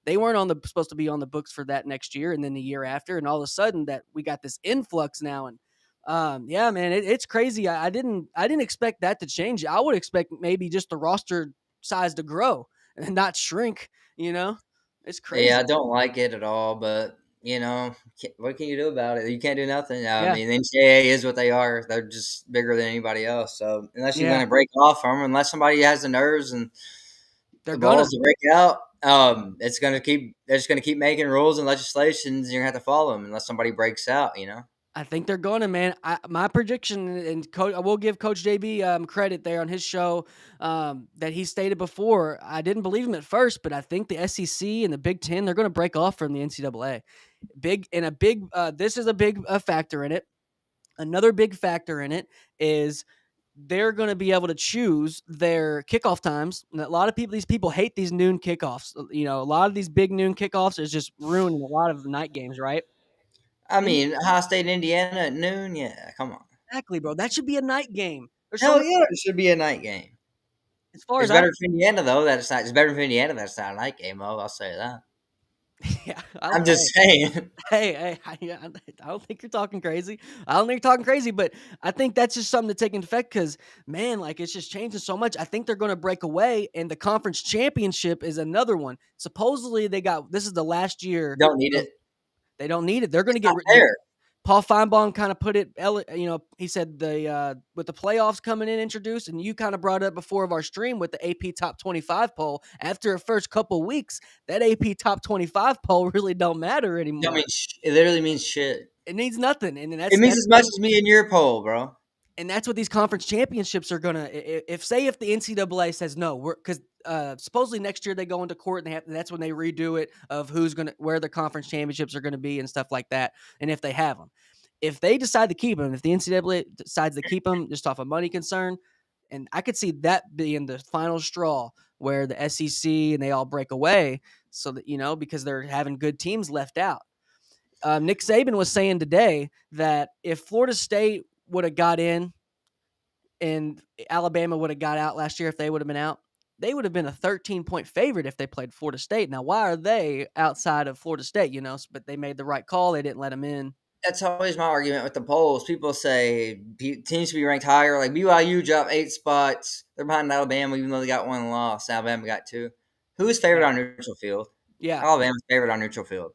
They weren't supposed to be on the books for that next year and then the year after, and all of a sudden that we got this influx now. And yeah, man, it's crazy. I didn't expect that to change. I would expect maybe just the roster size to grow and not shrink. It's crazy. Yeah, I don't like it at all, but what can you do about it? You can't do nothing. I Yeah. mean, the NCAA is what they are. They're just bigger than anybody else. So unless you're Yeah. going to break off from them, unless somebody has the nerves and They're the gonna. balls to break out, they're just going to keep making rules and legislations, and you're going to have to follow them unless somebody breaks out. I think they're going to, man. My prediction, and I will give Coach JB credit there on his show that he stated before. I didn't believe him at first, but I think the SEC and the Big Ten, they're going to break off from the NCAA. This is a big factor in it. Another big factor in it is they're going to be able to choose their kickoff times. And a lot of these people hate these noon kickoffs. A lot of these big noon kickoffs is just ruining a lot of night games, right? I mean, Ohio State, Indiana at noon. Yeah, come on. Exactly, bro. That should be a night game. There's so Hell much, yeah, it should be a night game. as far It's as I, better for Indiana though. That it's not. It's better for Indiana that it's not a night game. Though I'll say that. yeah, I'm just saying. hey, I don't think you're talking crazy. I don't think you're talking crazy, but I think that's just something to take into effect because, man, like it's just changing so much. I think they're going to break away, and the conference championship is another one. Supposedly, this is the last year. Don't need it. They don't need it. They're going to Not get fair. Paul Feinbaum kind of put it, he said with the playoffs coming in introduced, and you kind of brought it up before of our stream with the AP Top 25 poll. After the first couple of weeks, that AP Top 25 poll really don't matter anymore. I mean, it literally means shit. It means nothing, and It means as much as me and your poll, bro. And that's what these conference championships are gonna. If the NCAA says no, because supposedly next year they go into court and that's when they redo it of where the conference championships are gonna be and stuff like that, and if they have them. If they decide to keep them, if the NCAA decides to keep them just off a money concern, and I could see that being the final straw where the SEC and they all break away, so that because they're having good teams left out. Nick Saban was saying today that if Florida State would have got in and Alabama would have got out last year, if they would have been out, they would have been a 13-point favorite if they played Florida State. Now, why are they outside of Florida State, but they made the right call. They didn't let them in. That's always my argument with the polls. People say teams should be ranked higher. Like BYU dropped 8 spots. They're behind Alabama, even though they got 1 loss. Alabama got 2. Who is favored on neutral field? Yeah. Alabama's favored on neutral field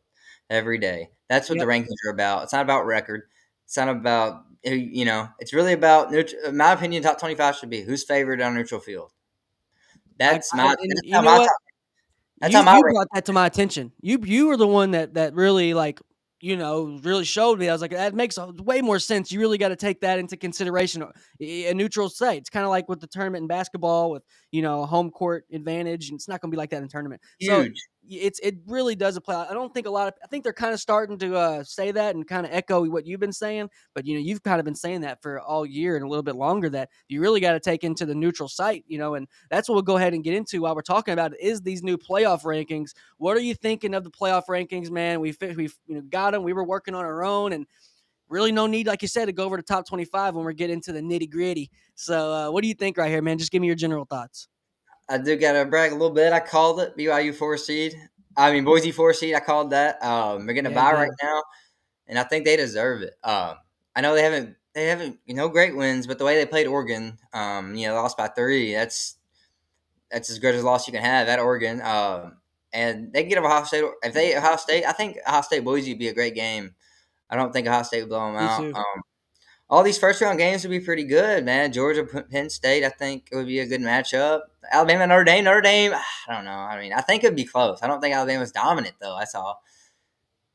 every day. That's what the rankings are about. It's not about record. It's not about, it's really about, in my opinion, top 25 should be who's favored on neutral field. That's how my you brought that to my attention. You were the one that really really showed me. I was like, that makes way more sense. You really got to take that into consideration. A neutral site. It's kind of like with the tournament in basketball with, home court advantage. And it's not going to be like that in tournament. Huge. So it really does apply. I think they're kind of starting to say that and kind of echo what you've been saying. But, you've kind of been saying that for all year and a little bit longer, that you really got to take into the neutral site, and that's what we'll go ahead and get into while we're talking about it, is these new playoff rankings. What are you thinking of the playoff rankings, man? We've got them. We were working on our own, and really no need, like you said, to go over the top 25 when we get into the nitty gritty. So what do you think right here, man? Just give me your general thoughts. I do got to brag a little bit. I called it BYU 4 seed. Boise 4 seed. I called that. They're getting a bye right now, and I think they deserve it. I know they haven't great wins, but the way they played Oregon, lost by 3. That's as good as a loss you can have at Oregon. And they can get Ohio State. Ohio State, I think Ohio State Boise would be a great game. I don't think Ohio State would blow them out. All these first-round games would be pretty good, man. Georgia, Penn State, I think it would be a good matchup. Alabama, Notre Dame, I don't know. I think it would be close. I don't think Alabama's dominant, though. That's all.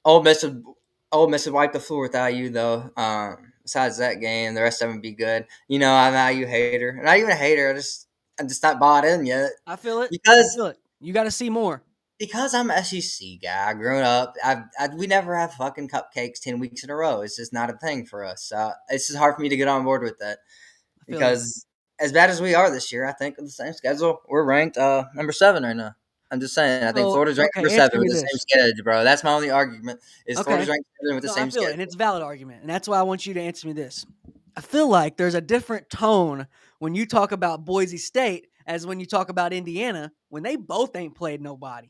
Ole Miss would wipe the floor with IU, though. Besides that game, the rest of them would be good. I'm an IU hater. Not even a hater. I'm just not bought in yet. I feel it. Because you got to see more. Because I'm an SEC guy, growing up, we never have fucking cupcakes 10 weeks in a row. It's just not a thing for us. It's just hard for me to get on board with that. Because as bad as we are this year, I think with the same schedule, we're ranked number 7 right now. I'm just saying. I think Florida's ranked number 7 with the same schedule, bro. That's my only argument. Florida's ranked 7 with the same schedule. And it's a valid argument. And that's why I want you to answer me this. I feel like there's a different tone when you talk about Boise State as when you talk about Indiana, when they both ain't played nobody.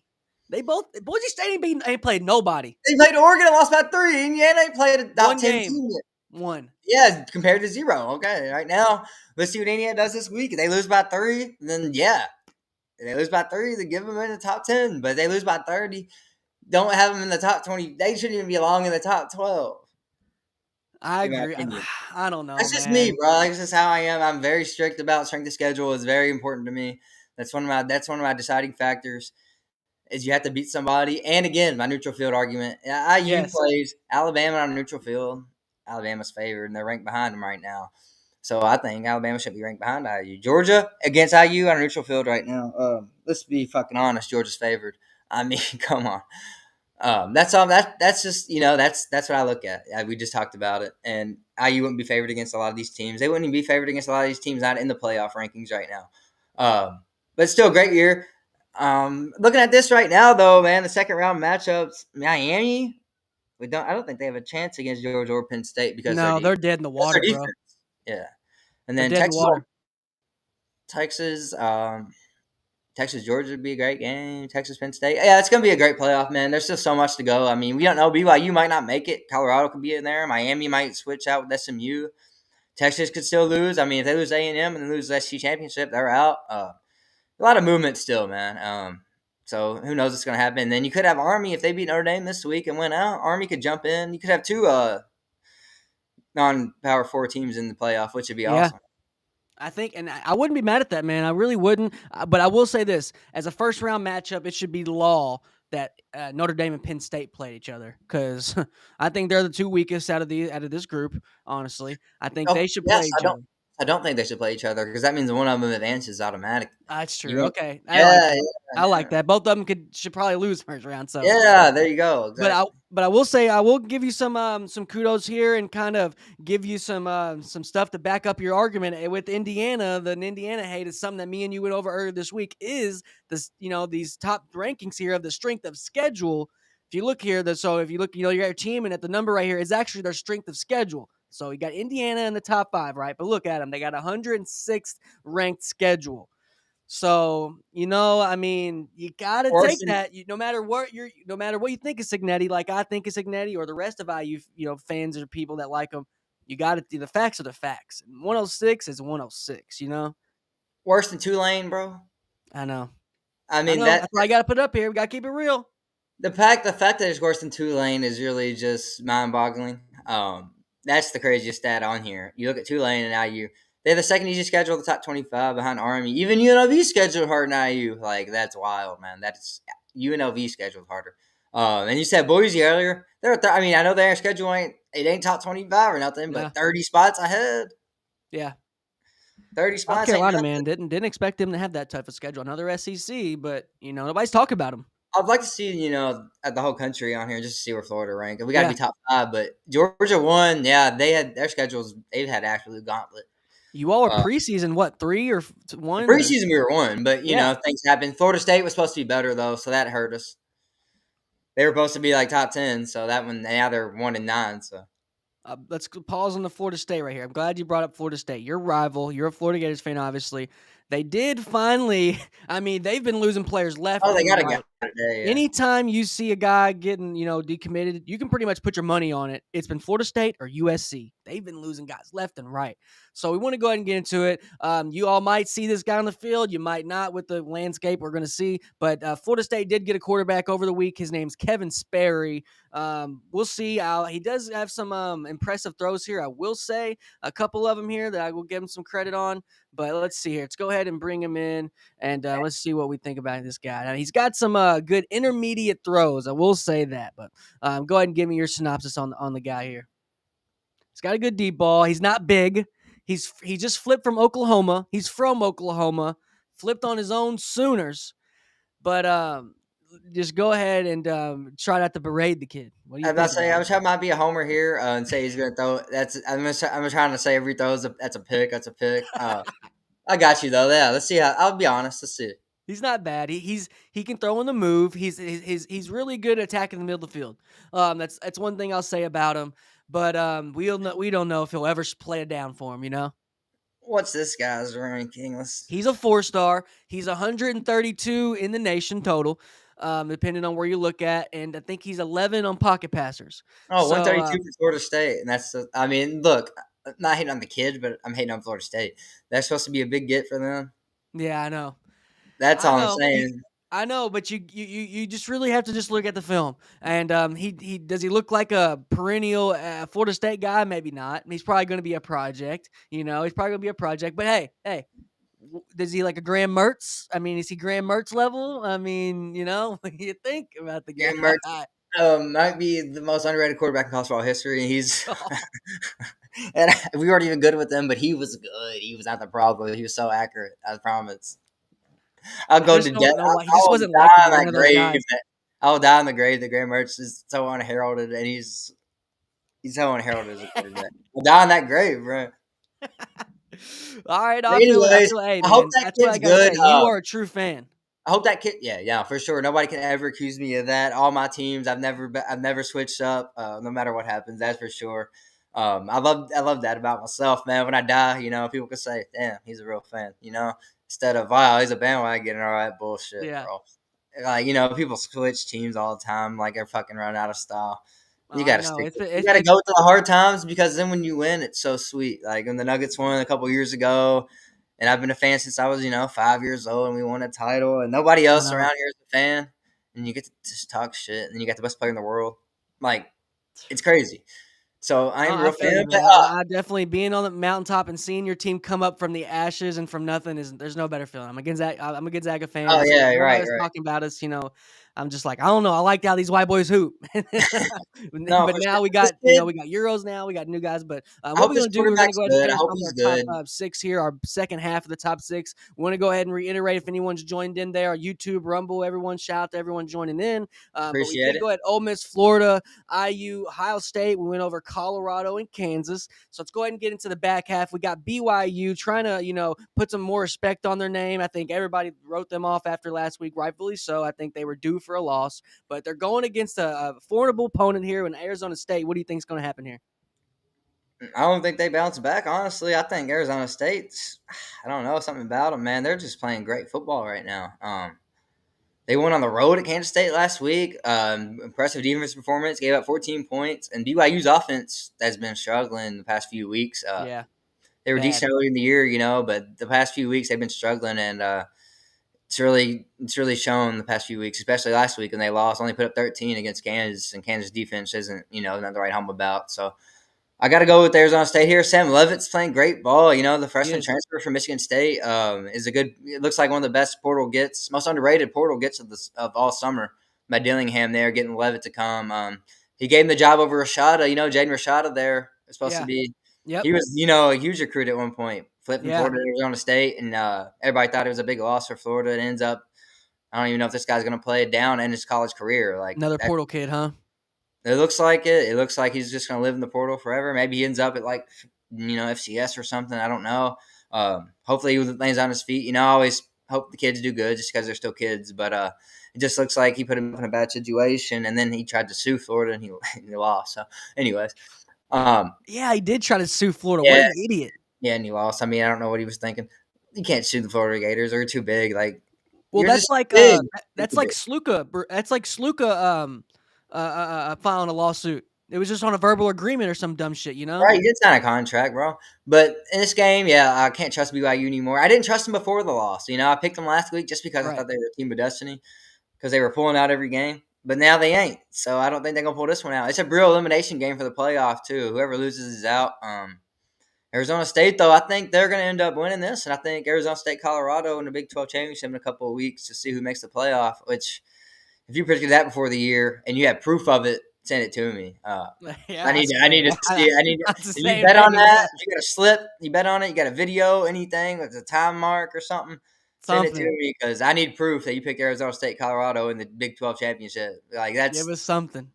Boise State ain't played nobody. They played Oregon and lost by 3. Indiana ain't played a top 10 team yet. 1. Yeah, compared to 0. Okay, right now, let's see what Indiana does this week. If they lose by 3, then yeah. If they lose by 3, then give them in the top 10. But if they lose by 30, don't have them in the top 20. They shouldn't even belong in the top 12. I agree. I don't know. That's just me, bro. That's just how I am. I'm very strict about strength of schedule. It's very important to me. That's one of my deciding factors. Is you have to beat somebody. And again, my neutral field argument. IU plays Alabama on a neutral field. Alabama's favored, and they're ranked behind them right now. So I think Alabama should be ranked behind IU. Georgia against IU on a neutral field right now. Let's be fucking honest. Georgia's favored. Come on. That's all. That's just that's what I look at. We just talked about it, and IU wouldn't be favored against a lot of these teams. They wouldn't even be favored against a lot of these teams not in the playoff rankings right now. But still a great year. Looking at this right now, though, man, the second round matchups, Miami. I don't think they have a chance against Georgia or Penn State because they're dead in the water, bro. Yeah, and then Texas, Georgia would be a great game. Texas, Penn State. Yeah, it's gonna be a great playoff, man. There's still so much to go. We don't know. BYU might not make it. Colorado could be in there. Miami might switch out with SMU. Texas could still lose. If they lose A&M and then lose the SEC championship, they're out. A lot of movement still, man. So who knows what's going to happen. And then you could have Army if they beat Notre Dame this week and win out. Army could jump in. You could have 2 non-Power 4 teams in the playoff, which would be awesome. I think, and I wouldn't be mad at that, man. I really wouldn't. But I will say this. As a first-round matchup, it should be law that Notre Dame and Penn State play each other because I think they're the 2 weakest out of this group, honestly. I think they should play each other. I don't think they should play each other because that means one of them advances automatically. That's true. Okay. I like that. Both of them should probably lose first round. So yeah, there you go. Exactly. But I will say I will give you some kudos here and kind of give you some stuff to back up your argument with Indiana. The Indiana hate is something that me and you went over earlier this week. Is this these top rankings here of the strength of schedule? If you look here, you got your team, and at the number right here is actually their strength of schedule. So you got Indiana in the top 5, right? But look at them. They got 106th ranked schedule. So, I mean, you got to Worse take than that. No matter what you think of Signetti, like I think of Signetti, or the rest of IU, fans or people that like him, you got to. The facts are the facts. 106 is 106. worse than Tulane, bro. I know. I I mean know. that That's why I got to put it up here. We got to keep it real. the fact that it's worse than Tulane is really just mind-boggling. That's the craziest stat on here. You look at Tulane and IU; they have the second easiest schedule of the top 25 behind Army. Even UNLV scheduled harder than IU. Like that's wild, man. That's UNLV scheduled harder. And you said Boise earlier. I mean, I know their schedule ain't top 25 or nothing, Yeah. but 30 spots ahead. Yeah. 30 South spots ain't Carolina, nothing. man, didn't expect them to have that type of schedule. Another SEC, but nobody's talking about them. I'd like to see, at the whole country on here just to see where Florida ranked. We got to Yeah. be top 5, but Georgia won. Yeah, they had their schedules. They've had absolute gauntlet. You all are preseason, what, 3 or 1? Preseason we were 1, but Yeah. things happen. Florida State was supposed to be better though, so that hurt us. They were supposed to be like top 10, so that one now they're 1-9. So Let's pause on the Florida State right here. I'm glad you brought up Florida State. Your rival. You're a Florida Gators fan, obviously. They did finally. I mean, they've been losing players left they and got a right. guy today. Yeah. Anytime you see a guy getting, decommitted, you can pretty much put your money on it. It's been Florida State or USC. They've been losing guys left and right. So we want to go ahead and get into it. You all might see this guy on the field. You might not with the landscape we're going to see. But Florida State did get a quarterback over the week. His name's Kevin Sperry. We'll see how he does have some impressive throws here. I will say a couple of them here that I will give him some credit on. But let's see here. Let's go ahead and bring him in, and let's see what we think about this guy. Now, he's got some good intermediate throws. I will say that. But go ahead and give me your synopsis on the guy here. He's got a good deep ball. He's not big. He just flipped from Oklahoma. He's from Oklahoma. Flipped on his own Sooners. But just go ahead and try not to berate the kid. What do you I'm not think saying about I'm it? trying might be a homer here and say he's gonna throw. I'm trying to say every throw that's a pick. That's a pick. I got you though. Yeah, let's see how. I'll be honest. Let's see. He's not bad. He can throw on the move. He's really good at attacking the middle of the field. That's one thing I'll say about him. But we don't know if he'll ever play it down for him. What's this guy's ranking? He's a 4-star. He's 132 in the nation total, depending on where you look at, and I think he's 11 on pocket passers. Oh, So 132 for Florida State, and that's. I mean, look, I'm not hating on the kids, but I'm hating on Florida State. That's supposed to be a big get for them. yeah, I know. That's I all I'm know. saying. I know, but you just really have to just look at the film. And he does he look like a perennial Florida State guy? Maybe not. He's probably going to be a project. He's probably going to be a project. But hey, does he like a Graham Mertz? I mean, is he Graham Mertz level? I mean, what do you think about the guy? Graham Mertz might be the most underrated quarterback in college football history. He's and we weren't even good with him, but he was good. He was not the problem. He was so accurate. I promise. I'll I go just to don't death. know why he I just will wasn't like die on one that of those grave. guys. I will die on the grave that Graham Mertz is so unheralded, and he's so unheralded as a quarterback. I'll die on that grave, bro. All right, But I feel it. anyways, Hey I hope man, that that's what I kid's gotta good. say. You are a true fan. I hope that kid. Yeah, for sure. Nobody can ever accuse me of that. All my teams, I've never switched up. No matter what happens, that's for sure. I love that about myself, man. When I die, people can say, "Damn, he's a real fan." Instead of, "Wow, he's a bandwagon." All right, bullshit, Yeah. bro. Like people switch teams all the time, like they're fucking run out of style. You I gotta know. stick. It's You gotta go through the hard times because then when you win, it's so sweet. Like when the Nuggets won a couple years ago. And I've been a fan since I was, 5 years old, and we won a title, and nobody else around here is a fan. And you get to just talk shit, and you got the best player in the world. Like, it's crazy. So I am a I real feel fan. you, But, man. I definitely being on the mountaintop and seeing your team come up from the ashes and from nothing there's no better feeling. I'm a Gonzaga fan. oh And so yeah, when right, everybody's right. talking about us, I'm just like, I don't know. I like how these white boys hoop. No, But for now sure. we This got, kid, we got Euros now. We got new guys. But I what hope we're this going to do, we're going to quarterback's go ahead and good. I finish hope off he's our good. top 6 here, our second half of the top 6. We want to go ahead and reiterate if anyone's joined in there, YouTube, Rumble, everyone, shout out to everyone joining in. But we Appreciate did it. go ahead, Ole Miss, Florida, IU, Ohio State. We went over Colorado and Kansas. So let's go ahead and get into the back half. We got BYU trying to, put some more respect on their name. I think everybody wrote them off after last week, rightfully so. I think they were due for a loss, but they're going against a formidable opponent here in Arizona State. What do you think is going to happen here? I don't think they bounce back. Honestly, I think Arizona State's. I don't know, something about them, man. They're just playing great football right now. They won on the road at Kansas State last week. Impressive defense performance. Gave up 14 points, and BYU's offense has been struggling the past few weeks. Yeah, They were bad. decent early in the year, but the past few weeks they've been struggling, and it's really shown the past few weeks, especially last week when they lost. Only put up 13 against Kansas, and Kansas defense isn't not the right home about. So I got to go with Arizona State here. Sam Levitt's playing great ball. The freshman transfer from Michigan State is a good. It looks like one of the best portal gets, most underrated portal gets of all summer by Dillingham there, getting Levitt to come. He gave him the job over Rashada. Jaden Rashada there is supposed to be. Yep. He was, a huge recruit at one point, flipped from Florida to Arizona State, and everybody thought it was a big loss for Florida. It ends up, I don't even know if this guy's going to play it down in his college career. Like Another portal kid, huh? It looks like it. It looks like he's just going to live in the portal forever. Maybe he ends up at FCS or something. I don't know. Hopefully he lands on his feet. I always hope the kids do good just because they're still kids. But it just looks like he put him in a bad situation, and then he tried to sue Florida and he lost. So, anyways, yeah, he did try to sue Florida. Yeah, what an idiot! Yeah, and he lost. I mean, I don't know what he was thinking. You can't sue the Florida Gators; they're too big. Well, that's like big. That's like Sluka. That's like Sluka filing a lawsuit. It was just on a verbal agreement or some dumb shit, Right, he did sign a contract, bro. But in this game, I can't trust BYU anymore. I didn't trust them before the loss. I picked them last week just because I thought they were a team of destiny because they were pulling out every game. But now they ain't. So I don't think they're going to pull this one out. It's a real elimination game for the playoff, too. Whoever loses is out. Arizona State, though, I think they're going to end up winning this. And I think Arizona State, Colorado in the Big 12 championship in a couple of weeks to see who makes the playoff, which if you predicted that before the year and you have proof of it, send it to me. I need to see it. You bet on that. You got a slip. You bet on it. You got a video, anything with a time mark or something. Send it to me because I need proof that you picked Arizona State, Colorado in the Big 12 championship. Give us something.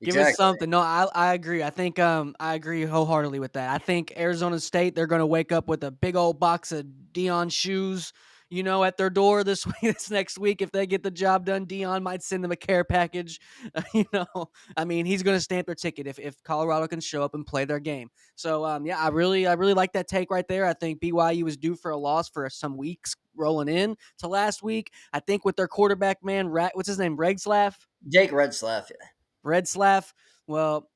Exactly. Give us something. No, I agree. I think I agree wholeheartedly with that. I think Arizona State, they're going to wake up with a big old box of Deion shoes, at their door this next week. If they get the job done, Deion might send them a care package. I mean, he's going to stamp their ticket if Colorado can show up and play their game. So, I really like that take right there. I think BYU was due for a loss for some weeks rolling in to last week. I think with their quarterback, man, what's his name, Regslaff? Jake Redslaff. Redslaff. Well,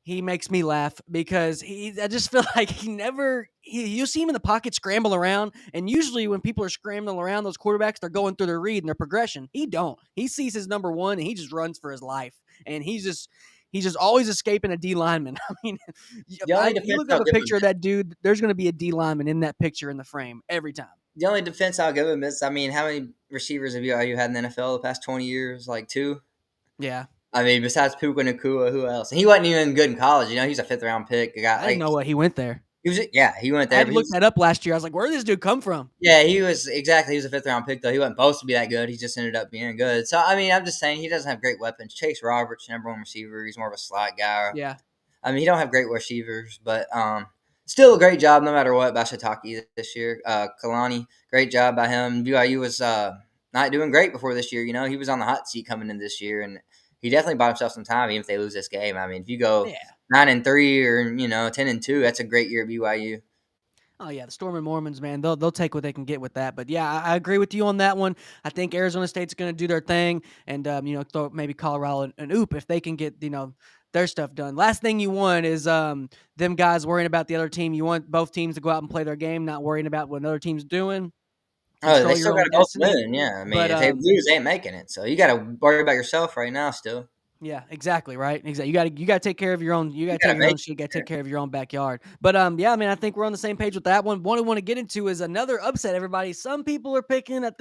he makes me laugh because I just feel like you see him in the pocket scramble around, and usually when people are scrambling around, those quarterbacks, they're going through their read and their progression. He don't. He sees his number one, and he just runs for his life, and he's just always escaping a D lineman. I mean, you look up a picture of that dude, there's going to be a D lineman in that picture in the frame every time. The only defense I'll give him is, how many receivers have you had in the NFL the past 20 years? Like 2? Yeah. I mean, besides Puka Nacua, who else? And he wasn't even good in college. He's a 5th-round pick. I didn't know what he went there. He went there. I looked that up last year. I was like, where did this dude come from? Yeah, he was a 5th-round pick, though. He wasn't supposed to be that good. He just ended up being good. So, I mean, I'm just saying he doesn't have great weapons. Chase Roberts, number 1 receiver. He's more of a slot guy. Yeah. I mean, he don't have great receivers, but still a great job no matter what by Shiitake this year. Kalani, great job by him. BYU was not doing great before this year. He was on the hot seat coming in this year, and he definitely bought himself some time, even if they lose this game. I mean, if you go 9-3 or 10-2, that's a great year at BYU. Oh yeah, the Storm and Mormons, man, they'll take what they can get with that. But yeah, I agree with you on that one. I think Arizona State's going to do their thing, and throw maybe Colorado an oop if they can get their stuff done. Last thing you want is them guys worrying about the other team. You want both teams to go out and play their game, not worrying about what another team's doing. Oh, they still got to both win, yeah. I mean, if they lose, they ain't making it. So you got to worry about yourself right now still. Yeah, exactly, right? Exactly. You got to take care of your own. You got to take your own shit. You got to take care of your own backyard. But yeah, I mean, I think we're on the same page with that one. One I want to get into is another upset. Everybody, some people are picking. I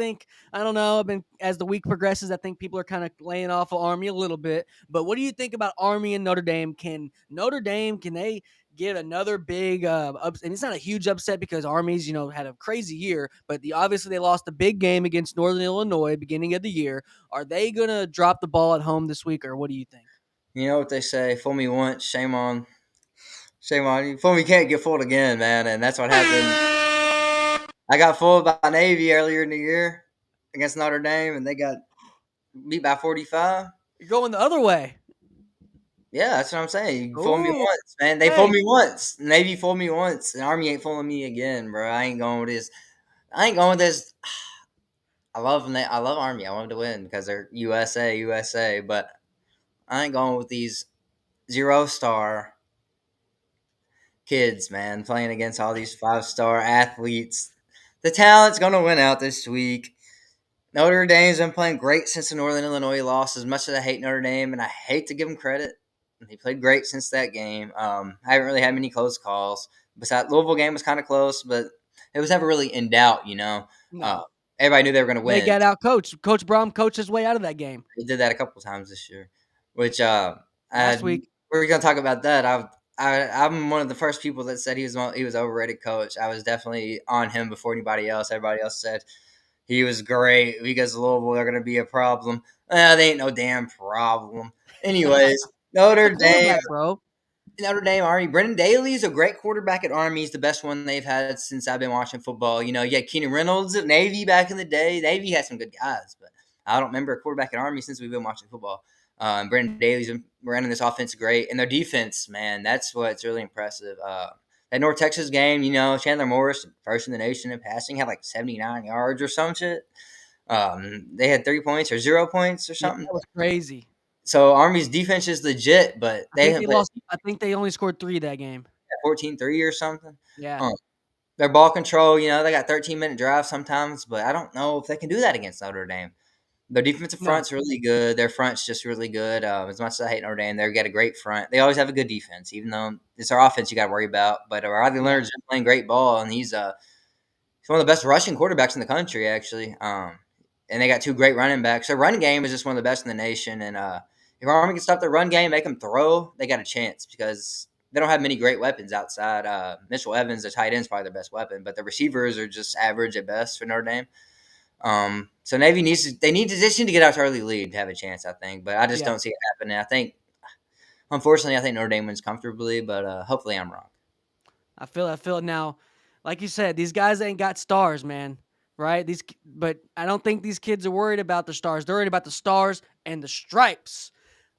don't know. As the week progresses, I think people are kind of laying off of Army a little bit. But what do you think about Army and Notre Dame? Can they get another big upset? And it's not a huge upset because Army's had a crazy year, but obviously they lost a big game against Northern Illinois beginning of the year. Are they gonna drop the ball at home this week, or what do you think? You know what they say: fool me once, shame on you. Fool me can't get fooled again, man. And that's what happened. I got fooled by Navy earlier in the year against Notre Dame, and they got beat by 45. You're going the other way. Yeah, that's what I'm saying. You fooled me Ooh, once, man. They fooled hey, me once. Navy fooled me once. And Army ain't fooling me again, bro. I ain't going with this. I ain't going with this. I love them. I love Army. I want them to win because they're USA, USA. But I ain't going with these 0-star kids, man, playing against all these 5-star athletes. The talent's gonna win out this week. Notre Dame's been playing great since the Northern Illinois loss. As much as I hate Notre Dame, and I hate to give them credit, they played great since that game. I haven't really had many close calls. Besides, Louisville game was kind of close, but it was never really in doubt. Uh, no. everybody knew they were going to They win. got out coached. Coach Brom coached his way out of that game He did that a couple times this year, which last week. we're going to talk about that. I'm one of the first people that said he was overrated coach. I was definitely on him before anybody else. Everybody else said he was great because Louisville are going to be a problem. They ain't no damn problem. Anyways, It's the Notre Dame, quarterback, bro. Notre Dame Army. Brendan Daly's a great quarterback at Army. He's the best one they've had since I've been watching football. You had Keenan Reynolds at Navy back in the day. Navy had some good guys, but I don't remember a quarterback at Army since we've been watching football. And Brendan Daly's been running this offense great. And their defense, man, that's what's really impressive. That North Texas game, Chandler Morris, first in the nation in passing, had like 79 yards or some shit. They had 3 points or 0 points or Yeah, something. that was crazy. So Army's defense is legit, but I think they lost. I think they only scored 3 that game. 14-3 or something. Yeah. Their ball control, they got 13-minute drives sometimes, but I don't know if they can do that against Notre Dame. Their defensive No. front's really good. Their front's just really good. As much as I hate Notre Dame, they've got a great front. They always have a good defense, even though it's our offense you got to worry about. But Riley Leonard's been playing great ball, and he's one of the best rushing quarterbacks in the country, actually. And they got 2 great running backs. Their running game is just one of the best in the nation. And if Army can stop their run game, make them throw, they got a chance because they don't have many great weapons outside. Mitchell Evans, the tight end, is probably their best weapon, but the receivers are just average at best for Notre Dame. So Navy they need to get out to early lead to have a chance, I think. But I just don't see it happening. Unfortunately, I think Notre Dame wins comfortably, but hopefully I'm wrong. I feel now, like you said, these guys ain't got stars, man. Right? But I don't think these kids are worried about the stars. They're worried about the stars and the stripes.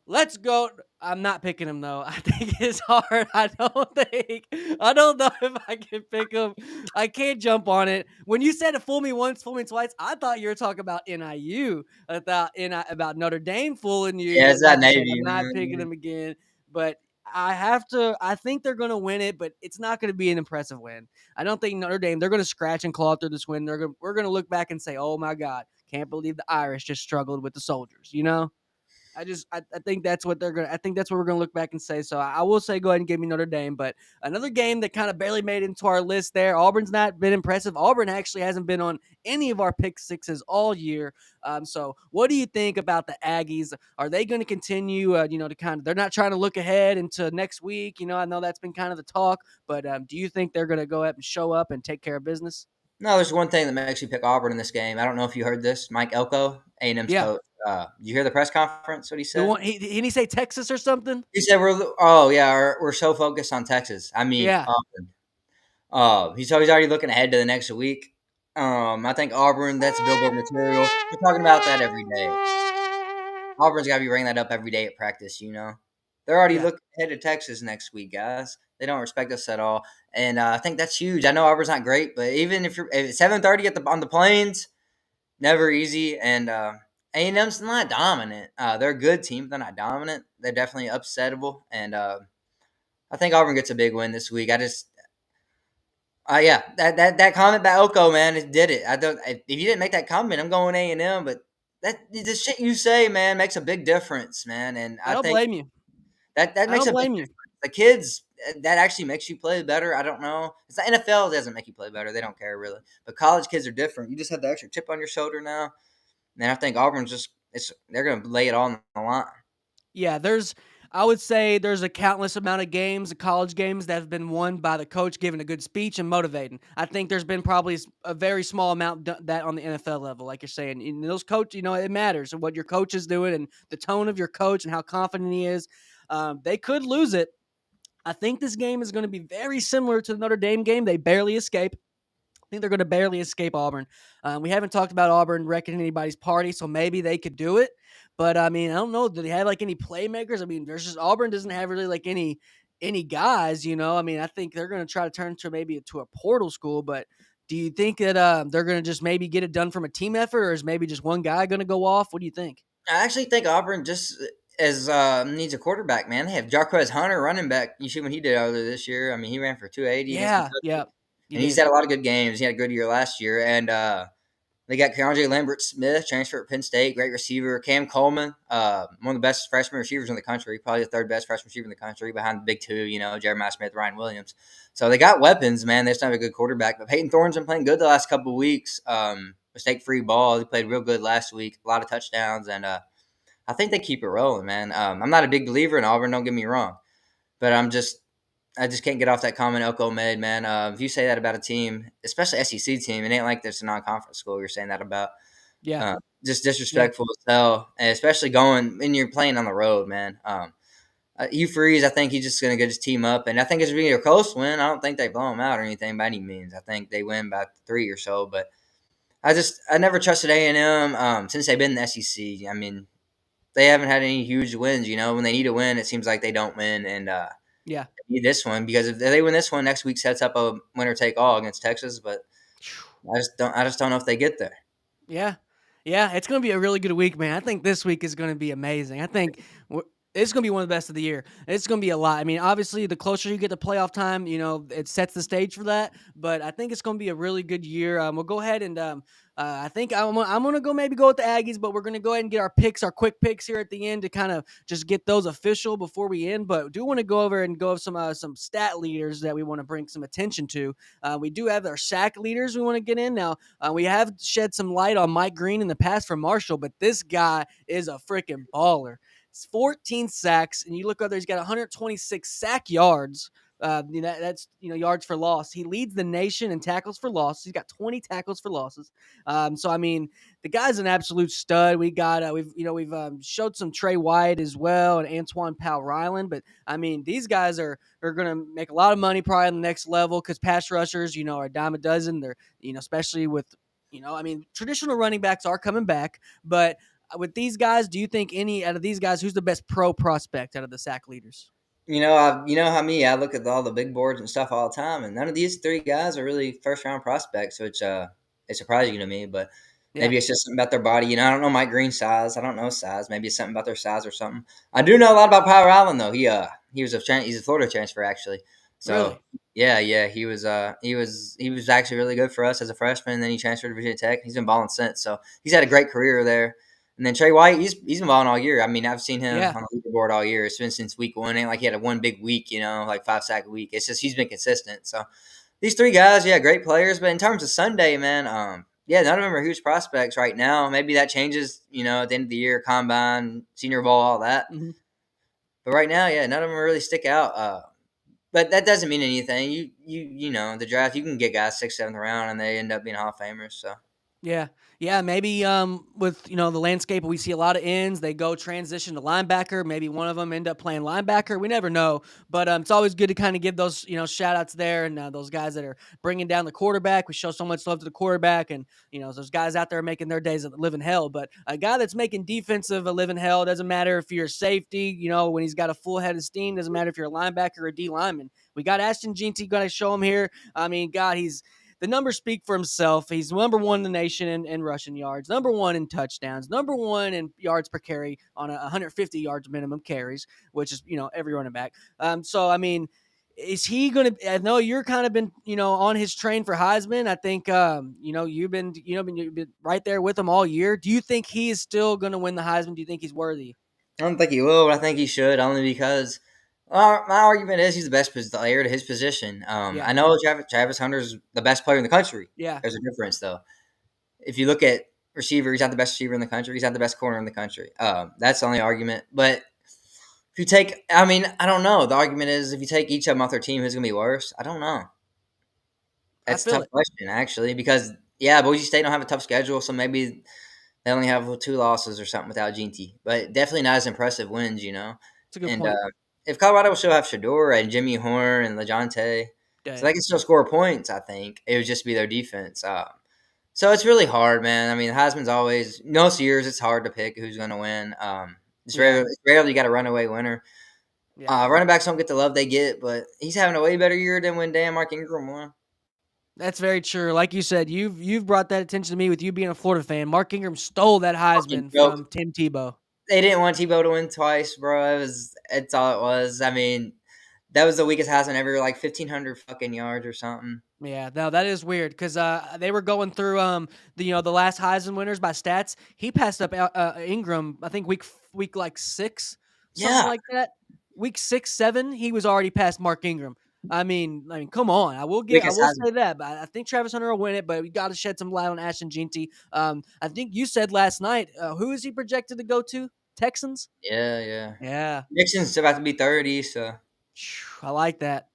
Let's go. I'm not picking him though. I think it's hard. I don't know if I can pick him. I can't jump on it. When you said to fool me once, fool me twice, I thought you were talking about NIU. About Notre Dame fooling you. Yeah, it's Like that you said, Navy. I'm not picking him again. But I think they're going to win it, but it's not going to be an impressive win. I don't think Notre Dame, they're going to scratch and claw through this win. We're going to look back and say, oh my God, can't believe the Irish just struggled with the soldiers, I think that's what I think that's what we're gonna look back and say. So I will say go ahead and give me Notre Dame. But another game that kind of barely made into our list there. Auburn's not been impressive. Auburn actually hasn't been on any of our pick sixes all year. So what do you think about the Aggies? Are they going to continue? They're not trying to look ahead into next week. I know that's been kind of the talk, but do you think they're going to go ahead and show up and take care of business? No, there's one thing that makes me pick Auburn in this game. I don't know if you heard this. Mike Elko, A&M's Yeah. coach. You hear the press conference? What he The said? one, didn't he say Texas or something? He said we're so focused on Texas. I mean, Yeah. Auburn. He's already looking ahead to the next week. I think Auburn, that's billboard material. We're talking about that every day. Auburn's got to be bringing that up every day at practice. They're already Yeah. looking ahead to Texas next week, guys. They don't respect us at all, and I think that's huge. I know Auburn's not great, but even if it's 7:30 on the Plains, never easy. And A&M's not dominant. They're a good team, but they're not dominant. They're definitely upsettable, and I think Auburn gets a big win this week. That comment by Oko, man, it did it. If you didn't make that comment, I'm going A&M, but the shit you say, man, makes a big difference, man. And I I don't think blame you. that I makes don't a big blame you. difference. The kids, that actually makes you play better. I don't know. It's the NFL doesn't make you play better. They don't care really. But college kids are different. You just have the extra chip on your shoulder now. And I think Auburn's they're going to lay it all on the line. Yeah, I would say there's a countless amount of games, college games, that have been won by the coach giving a good speech and motivating. I think there's been probably a very small amount that on the NFL level, like you're saying. And those coaches, it matters what your coach is doing and the tone of your coach and how confident he is. They could lose it. I think this game is going to be very similar to the Notre Dame game. They barely escape. I think they're going to barely escape Auburn. We haven't talked about Auburn wrecking anybody's party, so maybe they could do it. But I mean, I don't know. Do they have like any playmakers? I mean, versus Auburn doesn't have really like any guys. I mean, I think they're going to try to turn to maybe to a portal school. But do you think that they're going to just maybe get it done from a team effort, or is maybe just one guy going to go off? What do you think? I actually think Auburn just needs a quarterback, man. They have Jarquez Hunter, running back. You see what he did earlier this year. I mean, he ran for 280 against Yeah, Kentucky, yeah, you and he's did. had a lot of good games. He had a good year last year, and they got Keandre Lambert-Smith, transfer at Penn State, great receiver. Cam Coleman, one of the best freshman receivers in the country, probably the third best freshman receiver in the country, behind the big two, Jeremiah Smith, Ryan Williams. So they got weapons, man. They just don't have a good quarterback. But Peyton Thorne's been playing good the last couple of weeks. Mistake-free ball. He played real good last week, a lot of touchdowns, and I think they keep it rolling, man. I'm not a big believer in Auburn, don't get me wrong. But I just can't get off that comment Elko made, man. If you say that about a team, especially SEC team, it ain't like there's a non-conference school you're saying that about. Yeah, Just yeah, disrespectful as hell, and especially going when you're playing on the road, man. Hugh Freeze, I think he's just going to get his team up, and I think it's going to be a close win. I don't think they blow them out or anything by any means. I think they win by 3 or so, but I never trusted A&M since they've been in the SEC. I mean, they haven't had any huge wins. When they need a win, it seems like they don't win, and yeah. they need this one because if they win this one, next week sets up a winner take all against Texas. But I just don't know if they get there. Yeah. Yeah, it's going to be a really good week, man. I think this week is going to be amazing. I think it's going to be one of the best of the year. It's going to be a lot. I mean, obviously, the closer you get to playoff time, it sets the stage for that. But I think it's going to be a really good year. We'll go ahead and I think I'm going to maybe go with the Aggies, but we're going to go ahead and get our quick picks here at the end to kind of just get those official before we end. But do want to go over and go over some stat leaders that we want to bring some attention to. We do have our sack leaders we want to get in now. We have shed some light on Mike Green in the past for Marshall, but this guy is a freaking baller. It's 14 sacks, and you look over there, he's got 126 sack yards. That's yards for loss. He leads the nation in tackles for loss. He's got 20 tackles for losses. So I mean, the guy's an absolute stud. We've showed some Trey White as well and Antoine Powell-Ryland, but I mean, these guys are going to make a lot of money probably on the next level because pass rushers, are a dime a dozen. They're especially with I mean, traditional running backs are coming back, but with these guys, do you think any out of these guys, who's the best pro prospect out of the sack leaders? You know how me, I look at all the big boards and stuff all the time, and none of these three guys are really first round prospects, which it's surprising to me. But Yeah. maybe it's just something about their body. I don't know Mike Green's size. I don't know size. Maybe it's something about their size or something. I do know a lot about Power Allen though. He's a Florida transfer actually. So Really? yeah, he was actually really good for us as a freshman. And then he transferred to Virginia Tech. He's been balling since. So he's had a great career there. And then Trey White, he's been balling all year. I mean, I've seen him Yeah. on the leaderboard all year. It's been since week one. It ain't like he had one big week, like 5 sack a week. It's just he's been consistent. So these three guys, yeah, great players. But in terms of Sunday, man, yeah, none of them are huge prospects right now. Maybe that changes, at the end of the year, combine, senior ball, all that. Mm-hmm. But right now, yeah, none of them really stick out. But that doesn't mean anything. The draft, you can get guys 6th, 7th round, and they end up being Hall of Famers. So. Yeah, maybe with the landscape, we see a lot of ends. They go transition to linebacker. Maybe one of them end up playing linebacker. We never know, but it's always good to kind of give those shout outs there and those guys that are bringing down the quarterback. We show so much love to the quarterback, and those guys out there making their days a living hell. But a guy that's making defensive a living hell, doesn't matter if you're a safety. When he's got a full head of steam, doesn't matter if you're a linebacker or a D lineman. We got Ashton Jeanty, got to show him here. I mean, God, the numbers speak for himself. He's number one in the nation in rushing yards, number one in touchdowns, number one in yards per carry on 150 yards minimum carries, which is, every running back. So, I mean, is he going to – I know you're kind of been, on his train for Heisman. I think, you've been right there with him all year. Do you think he is still going to win the Heisman? Do you think he's worthy? I don't think he will, but I think he should, only because my argument is he's the best player to his position. Yeah. I know Travis Hunter's the best player in the country. Yeah. There's a difference, though. If you look at receiver, he's not the best receiver in the country. He's not the best corner in the country. That's the only argument. But if you take – I mean, I don't know. The argument is if you take each of them off their team, who's going to be worse? I don't know. That's a tough question, actually, because, yeah, Boise State don't have a tough schedule, so maybe – they only have 2 losses or something without Jeanty, but definitely not as impressive wins, It's a good point. If Colorado will still have Shador and Jimmy Horn and LeJohn Tay, so they can still score points, I think. It would just be their defense. So it's really hard, man. I mean, Heisman's always most years it's hard to pick who's going to win. It's rarely you got a runaway winner. Yeah. Running backs don't get the love they get, but he's having a way better year than when Mark Ingram won. That's very true. Like you said, you've brought that attention to me with you being a Florida fan. Mark Ingram stole that Heisman from Tim Tebow. They didn't want Tebow to win twice, bro. It's all it was. I mean, that was the weakest Heisman ever, like 1,500 fucking yards or something. Yeah, no, that is weird because they were going through the last Heisman winners by stats. He passed up Ingram, I think week like 6, something like that. Week 6, 7, he was already past Mark Ingram. I mean, come on. I will say that, but I think Travis Hunter will win it. But we got to shed some light on Ashton Jeanty. I think you said last night, who is he projected to go to? Texans. Yeah. Nixon's about to be 30, so I like that.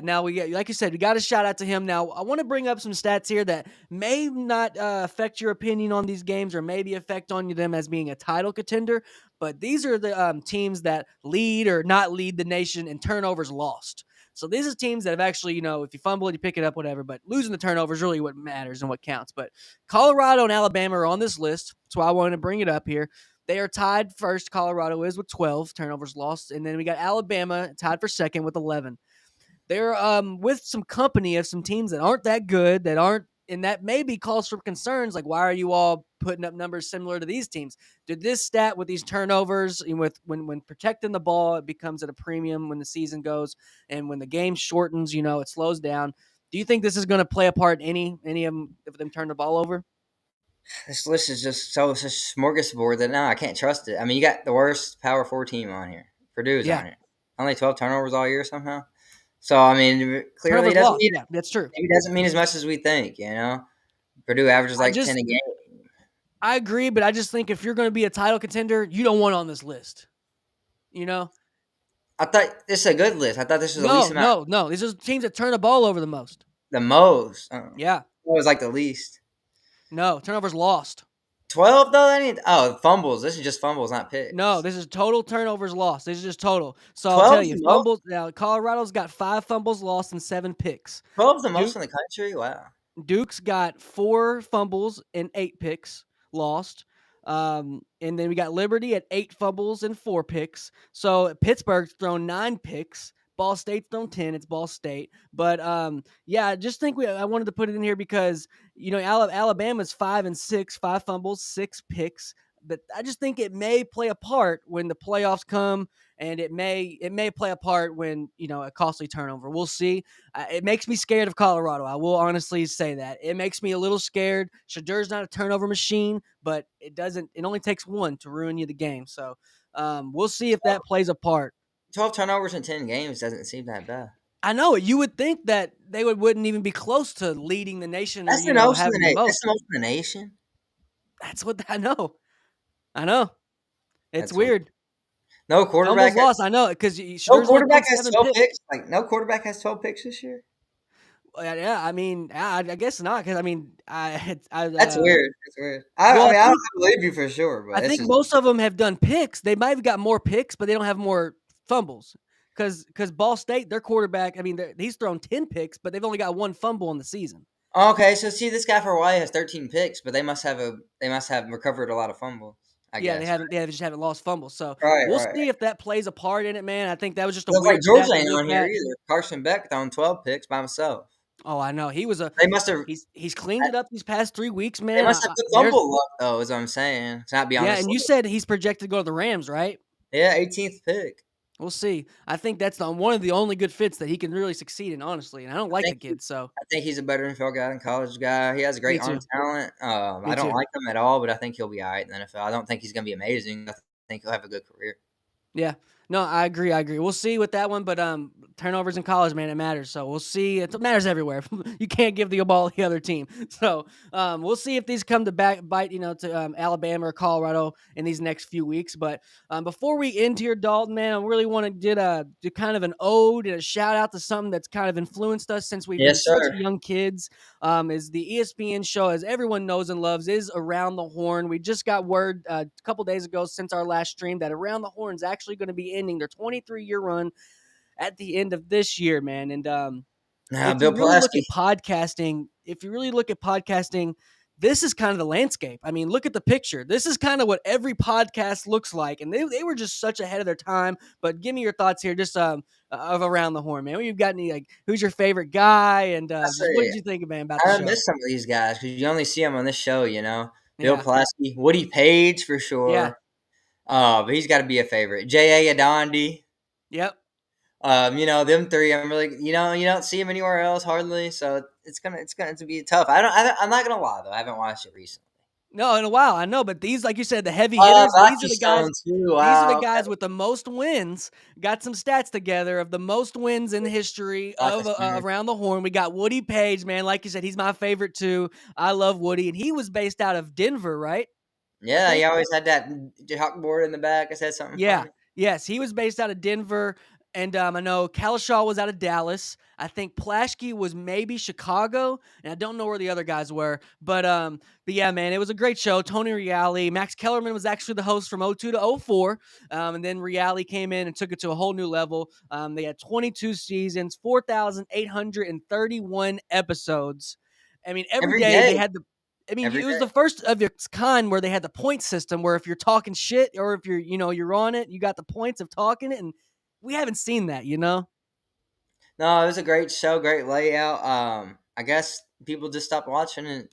Now like you said, we got to shout out to him. Now I want to bring up some stats here that may not affect your opinion on these games, or maybe affect on them as being a title contender. But these are the teams that lead or not lead the nation in turnovers lost. So these are teams that have actually, if you fumble it, you pick it up, whatever. But losing the turnover is really what matters and what counts. But Colorado and Alabama are on this list. That's why I wanted to bring it up here. They are tied first. Colorado is with 12 turnovers lost. And then we got Alabama tied for second with 11. They're with some company of some teams that aren't that good, and that maybe calls for concerns. Like, why are you all putting up numbers similar to these teams? Did this stat with these turnovers, and with when protecting the ball, it becomes at a premium when the season goes, and when the game shortens, it slows down. Do you think this is going to play a part in any of them turn the ball over? This list is just such a smorgasbord that I can't trust it. I mean, you got the worst Power 4 team on here. Purdue's on here. Only 12 turnovers all year somehow. So, I mean, clearly that's true. It doesn't mean as much as we think, Purdue averages like 10 a game. I agree, but I just think if you're going to be a title contender, you don't want on this list. I thought this is a good list. I thought this was the least amount. No. These are teams that turn the ball over the most. The most? Yeah. It was like the least. No, turnovers lost. 12 though? Fumbles. This is just fumbles, not picks. No, this is total turnovers lost. This is just total. So I'll tell you, fumbles. Now Colorado's got 5 fumbles lost and 7 picks. 12's the most in the country. Wow. Duke's got 4 fumbles and 8 picks lost. And then we got Liberty at 8 fumbles and 4 picks. So Pittsburgh's thrown 9 picks. Ball State's thrown 10. It's Ball State. But, I just think I wanted to put it in here because, Alabama's 5-6, 5 fumbles, 6 picks. But I just think it may play a part when the playoffs come, and it may play a part when, a costly turnover. We'll see. It makes me scared of Colorado. I will honestly say that. It makes me a little scared. Shedur's not a turnover machine, but it only takes one to ruin you the game. So we'll see if that plays a part. 12 turnovers in 10 games doesn't seem that bad. I know it. You would think that they wouldn't even be close to leading the nation. That's the most in the nation. That's what I know. It's weird. No quarterback lost. I know because no quarterback has 12 picks. Like no quarterback has 12 picks this year. Yeah, I mean, I guess not because that's weird. That's weird. I don't believe you for sure, but I think most of them have done picks. They might have got more picks, but they don't have more fumbles. Because Ball State, their quarterback, he's thrown 10 picks, but they've only got 1 fumble in the season. Okay, so see, this guy for Hawaii has 13 picks, but they must have recovered a lot of fumbles. I guess. They just haven't lost fumbles. So we'll see if that plays a part in it, man. I think that was just a weird. Like Georgia ain't on here either. Carson Beck throwing 12 picks by himself. Oh, I know. He was They must have. He's cleaned it up these past 3 weeks, man. They must have put fumble luck, though. Is what I'm saying. To not be honest. Yeah, and you said he's projected to go to the Rams, right? Yeah, 18th pick. We'll see. I think that's one of the only good fits that he can really succeed in, honestly. And I don't like the kid, so I think he's a better NFL guy than college guy. He has a great arm talent. I don't like him at all, but I think he'll be all right in the NFL. I don't think he's going to be amazing. I think he'll have a good career. Yeah. No, I agree. We'll see with that one, but turnovers in college, man, it matters. So we'll see. It matters everywhere. You can't give the ball to the other team. So we'll see if these come to bite, to Alabama or Colorado in these next few weeks. But before we end here, Dalton, man, I really want to do kind of an ode and a shout out to something that's kind of influenced us since we've been such young kids. Is the ESPN show, as everyone knows and loves, is Around the Horn. We just got word a couple days ago since our last stream that Around the Horn is actually going to be ending their 23-year run at the end of this year, man. And Nah, if you Bill really look Pulaski. at podcasting, this is kind of the landscape. I mean, look at the picture. This is kind of what every podcast looks like, and they were just such ahead of their time. But give me your thoughts here, just of Around the Horn, man. You've got any who's your favorite guy, and I just what did say, you think, man, about the I show? miss some of these guys because you only see them on this show, Bill Yeah, Pulaski, Woody Page for yeah, sure. But he's got to be a favorite. J.A. Adondi. yep. Them three. I'm really, you don't see them anywhere else hardly. So it's gonna be tough. I'm not gonna lie though. I haven't watched it recently. No, in a while, I know, but these, like you said, the heavy hitters, these are Rocky the guys. Stone too. These are the Wow. guys with the most wins. Got some stats together of the most wins in the history of Roethlisberger. Around the Horn. We got Woody Page, man. Like you said, he's my favorite too. I love Woody, and he was based out of Denver, right? Yeah, he always had that chalkboard in the back. I said something Yeah. funny. Yes, he was based out of Denver, and I know Kalishaw was out of Dallas. I think Plaschke was maybe Chicago, and I don't know where the other guys were. But yeah, man, it was a great show. Tony Reale, Max Kellerman was actually the host from 02 to 04, and then Reale came in and took it to a whole new level. They had 22 seasons, 4,831 episodes. I mean, every Every day day. they had the Every it was day. the first of its kind where they had the point system where if you're talking shit or if you're on it, you got the points of talking it. And we haven't seen that, No, it was a great show, great layout. I guess people just stopped watching it,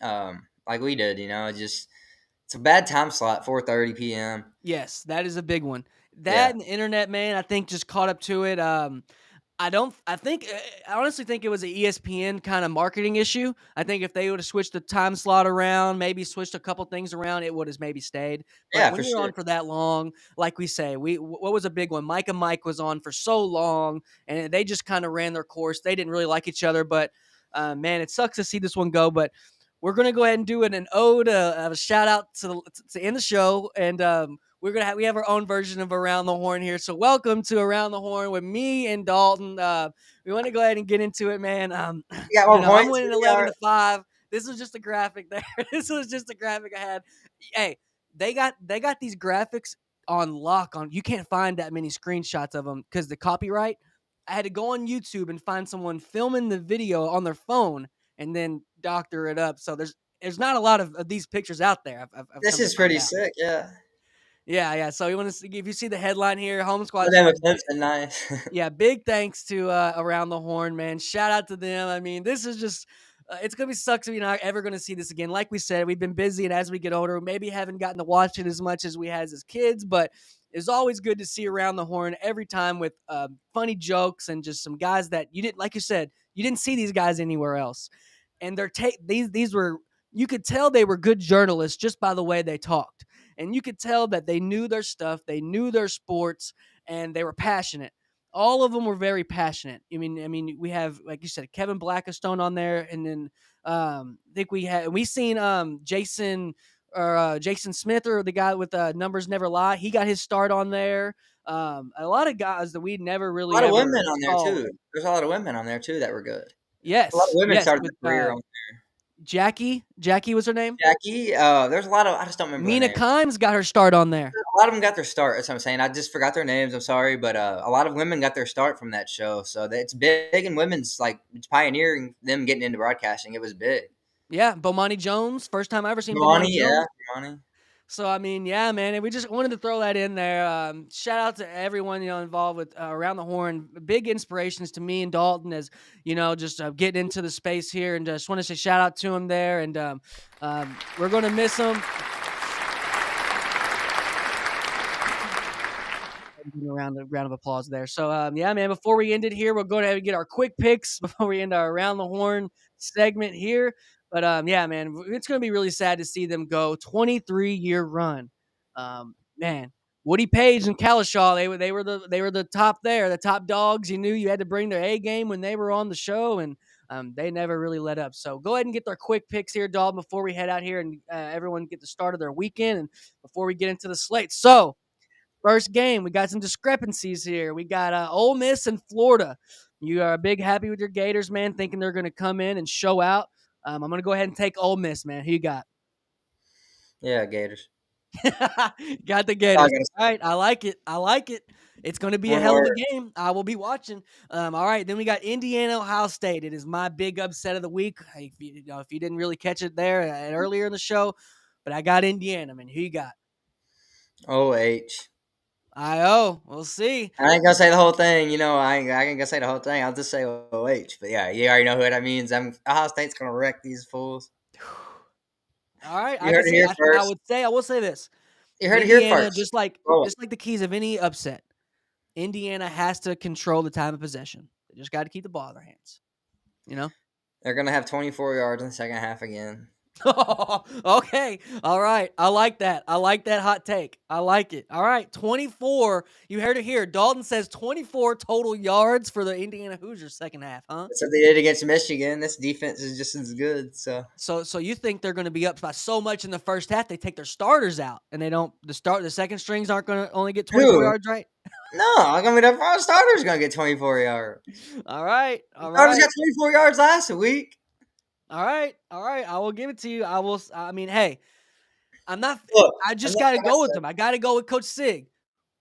like we did. It's a bad time slot, 4:30 p.m. Yes, that is a big one. That Yeah, and the internet, man, I think just caught up to it. I honestly think it was an ESPN kind of marketing issue. I think if they would have switched the time slot around, maybe switched a couple things around, it would have maybe stayed. But yeah, when for you're sure. on for that long, like we say, what was a big one? Mike and Mike was on for so long, and they just kind of ran their course. They didn't really like each other, but man, it sucks to see this one go. But we're gonna go ahead and do an ode, a shout out to end the show, and we have our own version of Around the Horn here. So welcome to Around the Horn with me and Dalton. We want to go ahead and get into it, man. You got more I'm points winning than we 11-5. This was just a graphic there. This was just a graphic I had. Hey, they got these graphics on lock. You can't find that many screenshots of them because the copyright. I had to go on YouTube and find someone filming the video on their phone and then doctor it up. So there's not a lot of these pictures out there. I've This come to is find pretty out. sick. Yeah. Yeah. So you want to see, if you see the headline here, Home Squad. Whatever, Clemson, nice. Yeah, big thanks to Around the Horn, man. Shout out to them. I mean, this is just it's gonna be sucks if you're not ever gonna see this again. Like we said, we've been busy, and as we get older, maybe haven't gotten to watch it as much as we had as kids. But it's always good to see Around the Horn every time with funny jokes and just some guys that you didn't, like you said, you didn't see these guys anywhere else. And these were, you could tell they were good journalists just by the way they talked, and you could tell that they knew their stuff, they knew their sports, and they were passionate. All of them were very passionate. I mean, we have, like you said, Kevin Blackistone on there, and then I think we seen Jason Smith, or the guy with Numbers Never Lie. He got his start on there. A lot of guys that we never A really lot of ever women on there saw. too. There's a lot of women on there too that were good. A lot of Yes, women yes, started with their career on Jackie was her name. Jackie. There's a lot of, I just don't remember their Mina names. Kimes got her start on there. A lot of them got their start. That's what I'm saying. I just forgot their names. I'm sorry, but a lot of women got their start from that show. So it's big in women's, like, it's pioneering them getting into broadcasting. It was big. Yeah, Bomani Jones, first time I ever seen Money, Bomani yeah, Jones. money. So I mean, yeah, man, and we just wanted to throw that in there. Shout out to everyone involved with Around the Horn. Big inspirations to me and Dalton as just getting into the space here, and just want to say shout out to him there. And we're gonna miss him. A round of applause there. So yeah, man. Before we end it here, we'll go ahead and get our quick picks before we end our Around the Horn segment here. But yeah, man, it's going to be really sad to see them go. 23-year run, man. Woody Page and Kalishaw, they were the top there, the top dogs. You knew you had to bring their A game when they were on the show, and they never really let up. So go ahead and get their quick picks here, Dalton, before we head out here and everyone get the start of their weekend, and before we get into the slate. So first game, we got some discrepancies here. We got Ole Miss and Florida. You are big happy with your Gators, man, thinking they're going to come in and show out. I'm going to go ahead and take Ole Miss, man. Who you got? Yeah, Gators. Got the That's all I Gators. gotta All say. right, I like it. I like it. It's going to be a One hell of word. a game. I will be watching. All right, then we got Indiana, Ohio State. It is my big upset of the week. If you didn't really catch it there earlier in the show, but I got Indiana. Man, who you got? OH. IO. We'll see. I ain't gonna say the whole thing, I ain't gonna say the whole thing. I'll just say OH. But yeah, you already know who that means. Ohio State's gonna wreck these fools. All right, You heard it here first. I will say this. You heard it here Indiana, first. Roll it. just like the keys of any upset, Indiana has to control the time of possession. They just got to keep the ball in their hands. You know? They're gonna have 24 yards in the second half again. Okay. All right. I like that. I like that hot take. I like it. All right. 24. You heard it here. Dalton says 24 total yards for the Indiana Hoosiers second half, huh? That's what they did against Michigan. This defense is just as good. So So you think they're going to be up by so much in the first half they take their starters out and they don't the second strings aren't going to only get 24 yards, right? no, I'm gonna be the first starter's gonna get 24 yards. All right. All Starters right. got 24 yards last week. All right. All right. I will give it to you. I mean, hey, Look, I just got to go with them. I got to go with Coach Sig.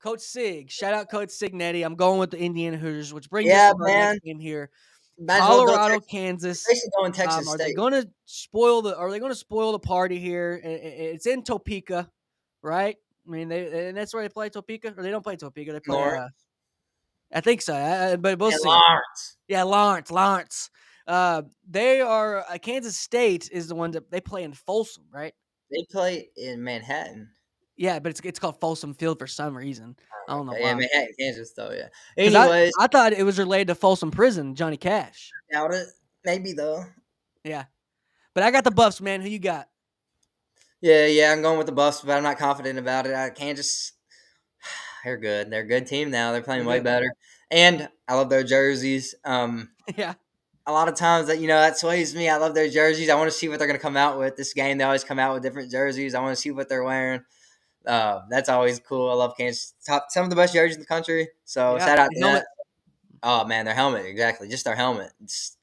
Coach Sig. Shout out Coach Signetti. I'm going with the Indiana Hoosiers, which brings us to our next game here. Colorado, Kansas. Basically going Texas Are State. they going to spoil the party here? It's in Topeka, right? I mean, and that's where they play Topeka, or they don't play Topeka. They play. Lawrence. I think so. But we'll see. Lawrence. Yeah, Lawrence. They are Kansas State is the one that they play in Folsom, right? They play in Manhattan. Yeah, but it's called Folsom Field for some reason. I don't know why. Yeah, Manhattan, Kansas, though. Yeah. Anyways, I thought it was related to Folsom Prison, Johnny Cash. doubt it. Maybe though. Yeah, but I got the Buffs, man. Who you got? Yeah. I'm going with the Buffs, but I'm not confident about it. Kansas, they're good. They're a good team now. They're playing way better, and I love their jerseys. Yeah. A lot of times that sways me. I love their jerseys. I want to see what they're going to come out with. This game, they always come out with different jerseys. I want to see what they're wearing. That's always cool. I love Kansas. Some of the best jerseys in the country. So shout out to that. Oh man, their helmet, exactly. Just their helmet.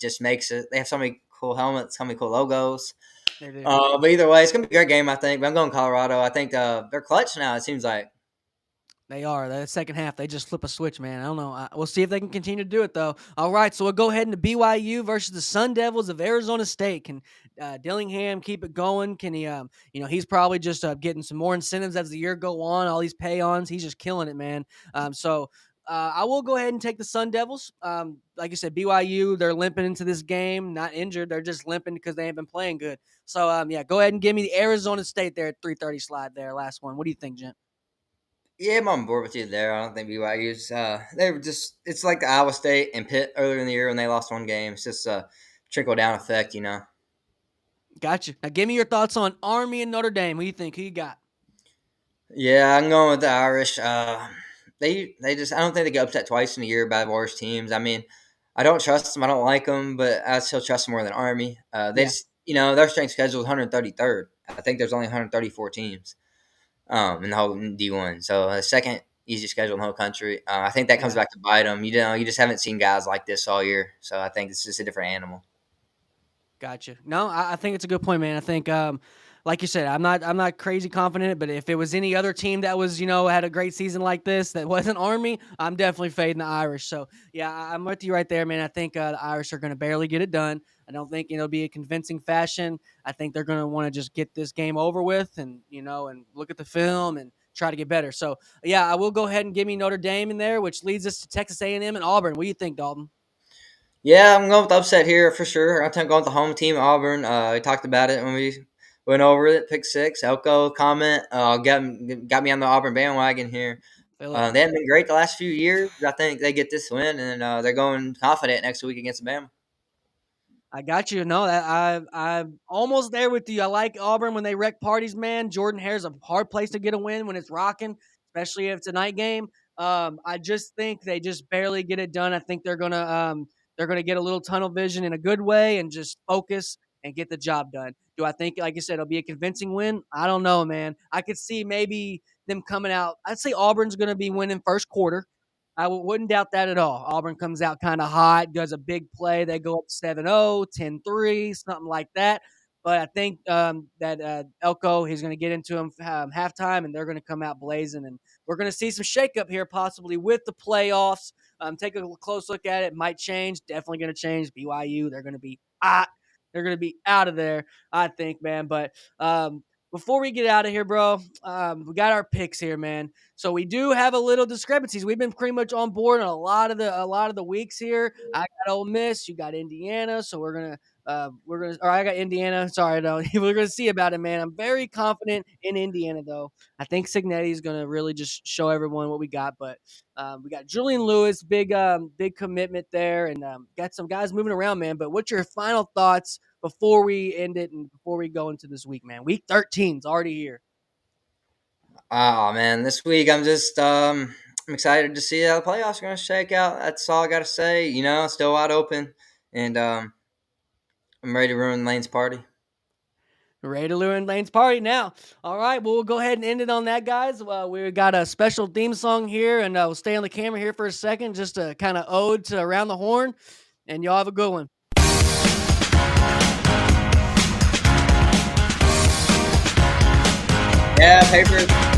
Just makes it. They have so many cool helmets, so many cool logos. But either way, it's gonna be a great game, I think. But I'm going Colorado. I think they're clutch now. It seems like they are. The second half, they just flip a switch, man. I don't know. We'll see if they can continue to do it, though. All right, so we'll go ahead into BYU versus the Sun Devils of Arizona State. Can Dillingham keep it going? Can he? He's probably just getting some more incentives as the year go on. All these pay-ons, he's just killing it, man. I will go ahead and take the Sun Devils. Like you said, BYU, they're limping into this game, not injured. They're just limping because they ain't been playing good. So, go ahead and give me the Arizona State there at 3:30 slide there. Last one. What do you think, Gent? yeah, I'm on board with you there. I don't think BYU's. They were just. It's like the Iowa State and Pitt earlier in the year when they lost one game. It's just a trickle down effect, Gotcha. Now, give me your thoughts on Army and Notre Dame. Who do you think? Who you got? Yeah, I'm going with the Irish. They just. I don't think they get upset twice in a year by worse teams. I mean, I don't trust them. I don't like them, but I still trust them more than Army. Just, their strength schedule is 133rd. I think there's only 134 teams. In the whole D1. So the second easiest schedule in the whole country. I think that comes back to bite them. You just haven't seen guys like this all year. So I think it's just a different animal. Gotcha. No, I think it's a good point, man. I think, like you said, I'm not crazy confident, but if it was any other team that was, had a great season like this that wasn't Army, I'm definitely fading the Irish. So yeah, I'm with you right there, man. I think the Irish are going to barely get it done. I don't think it'll be a convincing fashion. I think they're going to want to just get this game over with and look at the film and try to get better. So yeah, I will go ahead and give me Notre Dame in there, which leads us to Texas A&M and Auburn. What do you think, Dalton? Yeah, I'm going with the upset here for sure. I'm going with the home team, Auburn. We talked about it when we went over it. Pick 6. Elko comment got me on the Auburn bandwagon here. They haven't been great the last few years. I think they get this win, and they're going confident next week against Bama. I got you. No, I'm almost there with you. I like Auburn when they wreck parties, man. Jordan Hare's a hard place to get a win when it's rocking, especially if it's a night game. I just think they just barely get it done. I think they're gonna get a little tunnel vision in a good way and just focus and get the job done. Do I think, like you said, it'll be a convincing win? I don't know, man. I could see maybe them coming out. I'd say Auburn's gonna be winning first quarter. I wouldn't doubt that at all. Auburn comes out kind of hot, does a big play. They go up 7-0, 10-3, something like that. But I think that Elko, he's going to get into him halftime, and they're going to come out blazing. And we're going to see some shakeup here, possibly with the playoffs. Take a close look at it. Might change. Definitely going to change. BYU, they're going to be hot. They're going to be out of there, I think, man. But before we get out of here, bro, we got our picks here, man. So we do have a little discrepancies. We've been pretty much on board on a lot of the weeks here. I got Ole Miss, you got Indiana, so I got Indiana. Sorry, no, we're gonna see about it, man. I'm very confident in Indiana, though. I think Cignetti is gonna really just show everyone what we got. But we got Julian Lewis, big commitment there, and got some guys moving around, man. But what's your final thoughts before we end it and before we go into this week, man? Week 13 is already here. Oh man, this week I'm just I'm excited to see how the playoffs are going to shake out. That's all I got to say. Still wide open, and I'm ready to ruin Lane's party. Ready to ruin Lane's party now. All right, well, we'll go ahead and end it on that, guys. We got a special theme song here, and we'll stay on the camera here for a second, just a kind of ode to Around the Horn, and y'all have a good one. Yeah, papers.